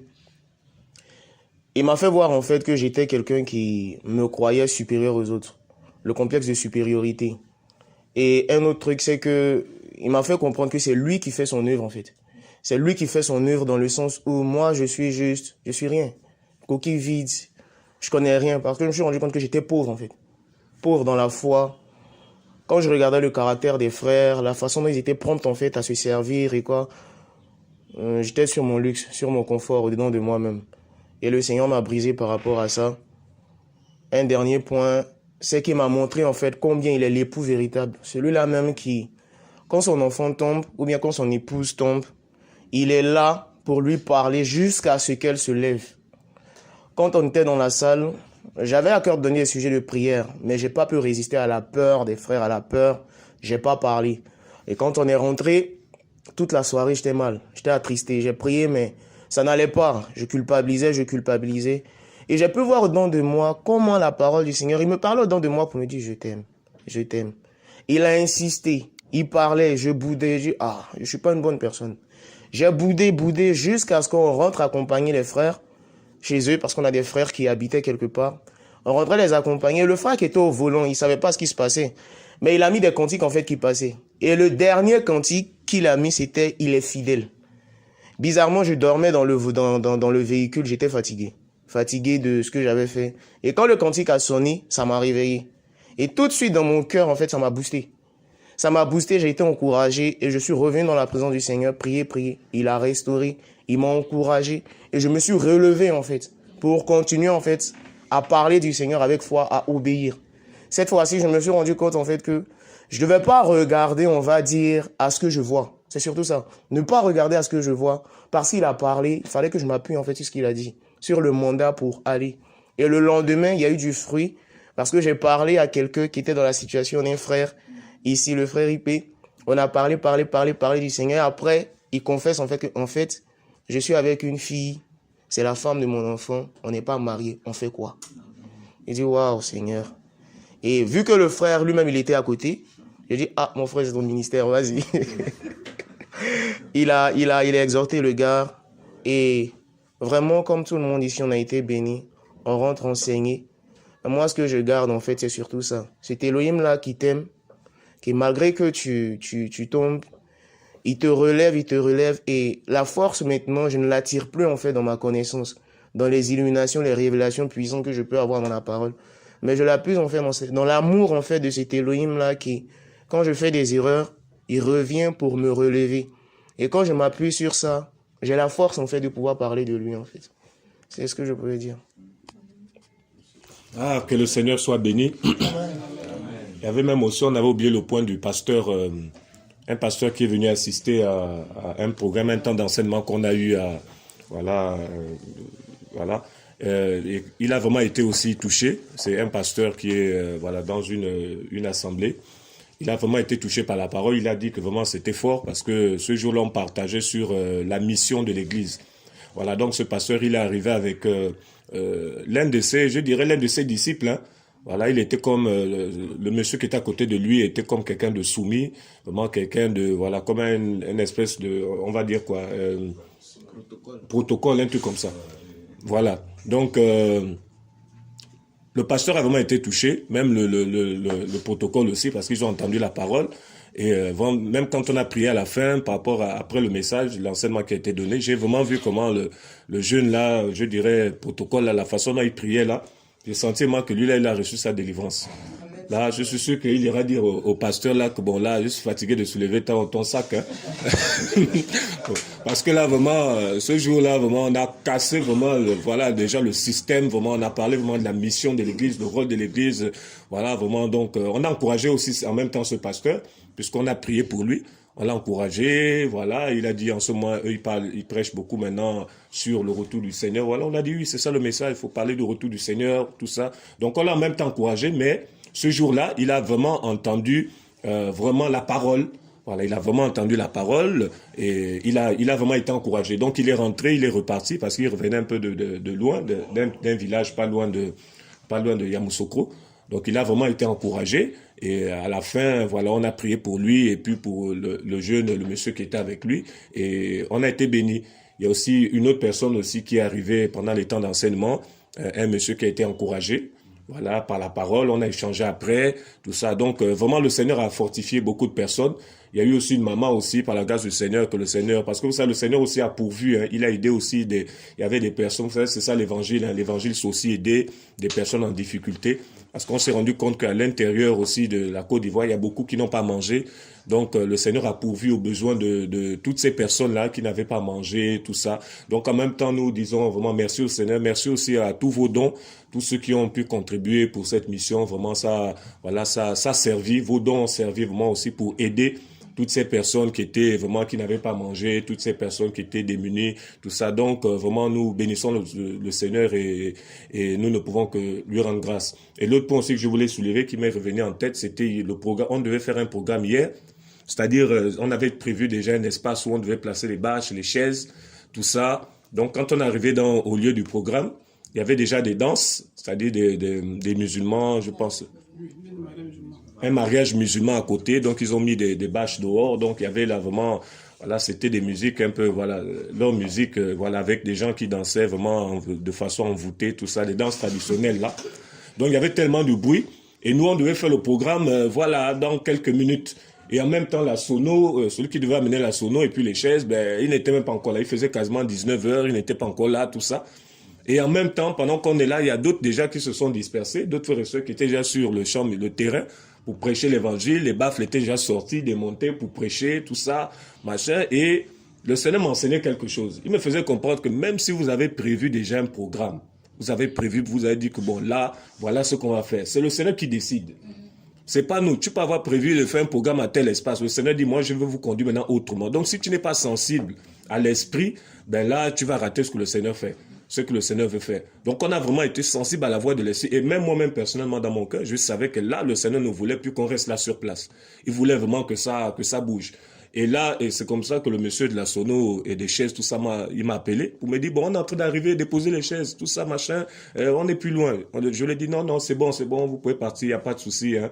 il m'a fait voir en fait que j'étais quelqu'un qui me croyait supérieur aux autres. Le complexe de supériorité. Et un autre truc, c'est que il m'a fait comprendre que c'est lui qui fait son œuvre en fait. C'est lui qui fait son œuvre dans le sens où moi, je suis rien. Coquille vide. Je connais rien parce que je me suis rendu compte que j'étais pauvre en fait. Pauvre dans la foi. Quand je regardais le caractère des frères, la façon dont ils étaient prompts en fait à se servir et quoi, j'étais sur mon luxe, sur mon confort au-dedans de moi-même. Et le Seigneur m'a brisé par rapport à ça. Un dernier point, c'est qu'il m'a montré en fait combien il est l'époux véritable. Celui-là même qui, quand son enfant tombe ou bien quand son épouse tombe, il est là pour lui parler jusqu'à ce qu'elle se lève. Quand on était dans la salle, j'avais à cœur de donner des sujets de prière, mais j'ai pas pu résister à la peur des frères, à la peur. J'ai pas parlé. Et quand on est rentré, toute la soirée, j'étais mal. J'étais attristé. J'ai prié, mais ça n'allait pas. Je culpabilisais. Et j'ai pu voir au-dedans de moi comment la parole du Seigneur, il me parlait au-dedans de moi pour me dire, je t'aime. Il a insisté. Il parlait, je boudais. Je suis pas une bonne personne. J'ai boudé jusqu'à ce qu'on rentre accompagner les frères chez eux, parce qu'on a des frères qui habitaient quelque part. On rentrait les accompagner. Le frère qui était au volant, il savait pas ce qui se passait. Mais il a mis des cantiques en fait qui passaient. Et le dernier cantique qu'il a mis, c'était « Il est fidèle ». Bizarrement, je dormais dans le véhicule, j'étais fatigué. Fatigué de ce que j'avais fait. Et quand le cantique a sonné, ça m'a réveillé. Et tout de suite dans mon cœur, en fait, ça m'a boosté. Ça m'a boosté, j'ai été encouragé et je suis revenu dans la présence du Seigneur, prier. Il a restauré, il m'a encouragé et je me suis relevé en fait pour continuer en fait à parler du Seigneur avec foi, à obéir. Cette fois-ci, je me suis rendu compte en fait que je ne devais pas regarder, on va dire, à ce que je vois. C'est surtout ça. Ne pas regarder à ce que je vois. Parce qu'il a parlé, il fallait que je m'appuie en fait sur ce qu'il a dit, sur le mandat pour aller. Et le lendemain, il y a eu du fruit parce que j'ai parlé à quelqu'un qui était dans la situation d'un frère. Ici, le frère IP, on a parlé du Seigneur. Après, il confesse en fait que, je suis avec une fille, c'est la femme de mon enfant, on n'est pas mariés, on fait quoi? Il dit, waouh, Seigneur. Et vu que le frère lui-même, il était à côté, j'ai dit, mon frère, c'est ton ministère, vas-y. il a exhorté le gars. Et vraiment, comme tout le monde ici, on a été bénis. On rentre enseigné. Moi, ce que je garde, en fait, c'est surtout ça. C'est Elohim là qui t'aime, qui malgré que tu tombes, il te relève. Et la force, maintenant, je ne l'attire plus, en fait, dans ma connaissance.
dans les illuminations, les révélations puissantes que je peux avoir dans la parole. Mais je l'appuie en fait dans l'amour en fait de cet Elohim-là qui, quand je fais des erreurs, il revient pour me relever. Et quand je m'appuie sur ça, j'ai la force en fait de pouvoir parler de lui en fait. C'est ce que je peux dire.
Ah, que le Seigneur soit béni. Il y avait même aussi, on avait oublié le point du pasteur, un pasteur qui est venu assister à un programme, un temps d'enseignement qu'on a eu à, voilà. Et il a vraiment été aussi touché. C'est un pasteur qui est voilà, dans une assemblée. Il a vraiment été touché par la parole. Il a dit que vraiment c'était fort parce que ce jour-là, on partageait sur la mission de l'Église. Voilà, donc ce pasteur, il est arrivé avec l'un de ses disciples. Hein. Voilà, il était comme le monsieur qui était à côté de lui était comme quelqu'un de soumis, vraiment quelqu'un de voilà, comme une espèce de, on va dire quoi, protocole, un truc comme ça. Voilà, donc le pasteur a vraiment été touché, même le protocole aussi, parce qu'ils ont entendu la parole. Et même quand on a prié à la fin, par rapport après le message, l'enseignement qui a été donné, j'ai vraiment vu comment le jeune là, je dirais, protocole là, la façon dont il priait là, j'ai senti moi que lui là, il a reçu sa délivrance. Là, je suis sûr qu'il ira dire au pasteur là que bon là, je suis fatigué de soulever ton sac. Hein. Parce que là vraiment, ce jour-là vraiment, on a cassé vraiment, voilà déjà le système. Vraiment, on a parlé vraiment de la mission de l'Église, le rôle de l'Église. Voilà vraiment donc, on a encouragé aussi en même temps ce pasteur, puisqu'on a prié pour lui. On l'a encouragé, voilà, il a dit en ce moment, eux, ils prêchent beaucoup maintenant sur le retour du Seigneur. Voilà, on a dit oui, c'est ça le message, il faut parler du retour du Seigneur, tout ça. Donc on l'a en même temps encouragé, mais ce jour-là, il a vraiment entendu vraiment la parole. Voilà, il a vraiment entendu la parole et il a vraiment été encouragé. Donc il est rentré, il est reparti parce qu'il revenait un peu de loin, d'un village pas loin de Yamoussoukro. Donc il a vraiment été encouragé et à la fin, voilà, on a prié pour lui et puis pour le jeune, le monsieur qui était avec lui et on a été bénis. Il y a aussi une autre personne aussi qui est arrivée pendant les temps d'enseignement, un monsieur qui a été encouragé. Voilà, par la parole, on a échangé après, tout ça. Donc, vraiment, le Seigneur a fortifié beaucoup de personnes. Il y a eu aussi une maman aussi, par la grâce du Seigneur, que le Seigneur, parce que vous savez, le Seigneur aussi a pourvu, hein, il a aidé aussi il y avait des personnes, vous savez, c'est ça l'évangile, hein, l'évangile c'est aussi aider des personnes en difficulté. Parce qu'on s'est rendu compte qu'à l'intérieur aussi de la Côte d'Ivoire, il y a beaucoup qui n'ont pas mangé. Donc, le Seigneur a pourvu aux besoins de toutes ces personnes-là qui n'avaient pas mangé, tout ça. Donc, en même temps, nous disons vraiment merci au Seigneur, merci aussi à tous vos dons, tous ceux qui ont pu contribuer pour cette mission. Vraiment, ça, voilà, ça a servi, vos dons ont servi vraiment aussi pour aider toutes ces personnes qui n'avaient pas mangé, toutes ces personnes qui étaient démunies, tout ça. Donc, vraiment, nous bénissons le Seigneur et nous ne pouvons que lui rendre grâce. Et l'autre point aussi que je voulais soulever, qui m'est revenu en tête, c'était le programme. On devait faire un programme hier. C'est-à-dire, on avait prévu déjà un espace où on devait placer les bâches, les chaises, tout ça. Donc, quand on est arrivé au lieu du programme, il y avait déjà des danses, c'est-à-dire des musulmans, je pense, un mariage musulman à côté. Donc, ils ont mis des bâches dehors. Donc, il y avait là vraiment, voilà, c'était des musiques un peu, voilà, leur musique, voilà, avec des gens qui dansaient vraiment de façon envoûtée, tout ça, des danses traditionnelles là. Donc, il y avait tellement de bruit. Et nous, on devait faire le programme, voilà, dans quelques minutes. Et en même temps, la sono, celui qui devait amener la sono et puis les chaises, il n'était même pas encore là. Il faisait quasiment 19h, il n'était pas encore là, tout ça. Et en même temps, pendant qu'on est là, il y a d'autres déjà qui se sont dispersés, d'autres frères et sœurs qui étaient déjà sur le champ, le terrain, pour prêcher l'évangile. Les baffles étaient déjà sortis, démontés pour prêcher, tout ça, machin. Et le Seigneur m'enseignait quelque chose. Il me faisait comprendre que même si vous avez prévu déjà un programme, vous avez dit que bon, là, voilà ce qu'on va faire. C'est le Seigneur qui décide. C'est pas nous. Tu peux avoir prévu de faire un programme à tel espace. Le Seigneur dit, moi, je veux vous conduire maintenant autrement. Donc, si tu n'es pas sensible à l'esprit, là, tu vas rater ce que le Seigneur fait, ce que le Seigneur veut faire. Donc, on a vraiment été sensible à la voix de l'esprit. Et même moi-même, personnellement, dans mon cœur, je savais que là, le Seigneur ne voulait plus qu'on reste là sur place. Il voulait vraiment que ça bouge. Et là, c'est comme ça que le monsieur de la sono et des chaises, tout ça, il m'a appelé pour me dire, bon, on est en train d'arriver, déposer les chaises, tout ça, machin, on est plus loin. Je lui ai dit, non, c'est bon, vous pouvez partir, il n'y a pas de souci, hein.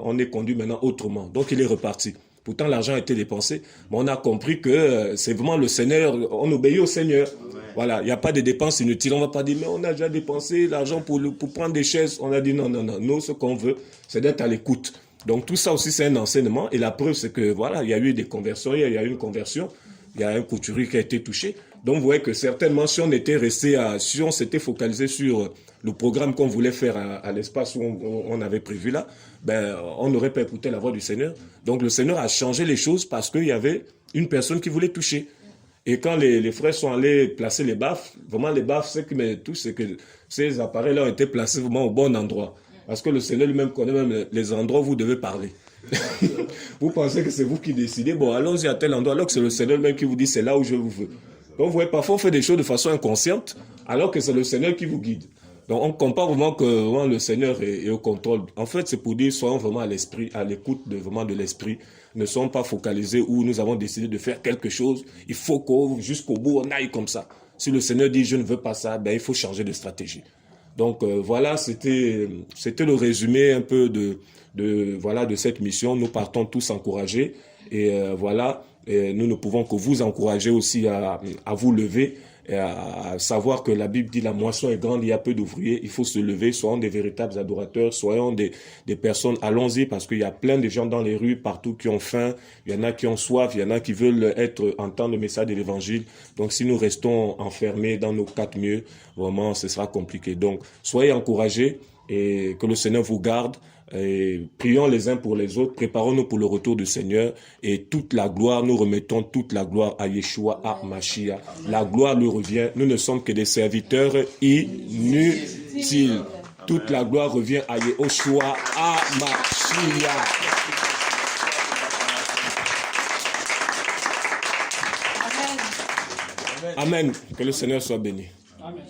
On est conduit maintenant autrement. Donc, il est reparti. Pourtant, l'argent a été dépensé, mais on a compris que c'est vraiment le Seigneur, on obéit au Seigneur. Voilà, il n'y a pas de dépenses inutiles. On ne va pas dire, mais on a déjà dépensé l'argent pour prendre des chaises. On a dit, non. Nous, ce qu'on veut, c'est d'être à l'écoute. Donc tout ça aussi, c'est un enseignement. Et la preuve, c'est que voilà, il y a eu des conversions, il y a eu une conversion, il y a un couturier qui a été touché. Donc, vous voyez que certainement, si on s'était focalisé sur le programme qu'on voulait faire à l'espace où on avait prévu là, ben, on n'aurait pas écouté la voix du Seigneur. Donc, le Seigneur a changé les choses parce qu'il y avait une personne qui voulait toucher. Et quand les frères sont allés placer les baffes, vraiment les baffes, c'est que ces appareils-là ont été placés vraiment au bon endroit. Parce que le Seigneur lui-même connaît même les endroits où vous devez parler. Vous pensez que c'est vous qui décidez, bon, allons-y à tel endroit, alors que c'est le Seigneur même qui vous dit, c'est là où je vous veux. Donc, vous voyez, parfois on fait des choses de façon inconsciente, alors que c'est le Seigneur qui vous guide. Donc, on comprend vraiment que vraiment, le Seigneur est au contrôle. En fait, c'est pour dire, soyons vraiment à l'esprit, à l'écoute de l'esprit. Ne soyons pas focalisés où nous avons décidé de faire quelque chose. Il faut jusqu'au bout, on aille comme ça. Si le Seigneur dit, je ne veux pas ça, ben, il faut changer de stratégie. Donc, voilà, c'était le résumé un peu de cette mission. Nous partons tous encouragés. Et voilà, nous ne pouvons que vous encourager aussi à vous lever. Et à savoir que la Bible dit la moisson est grande, il y a peu d'ouvriers, il faut se lever, soyons des véritables adorateurs, soyons des personnes, allons-y parce qu'il y a plein de gens dans les rues, partout qui ont faim, il y en a qui ont soif, il y en a qui veulent entendre le message de l'évangile. Donc si nous restons enfermés dans nos quatre murs, vraiment ce sera compliqué. Donc soyez encouragés et que le Seigneur vous garde. Et prions les uns pour les autres, préparons-nous pour le retour du Seigneur et toute la gloire, nous remettons toute la gloire à Yeshua, à Mashiach. La gloire lui revient, nous ne sommes que des serviteurs inutiles. Toute la gloire revient à Yeshua, à Mashiach. Amen. Que le Seigneur soit béni. Amen.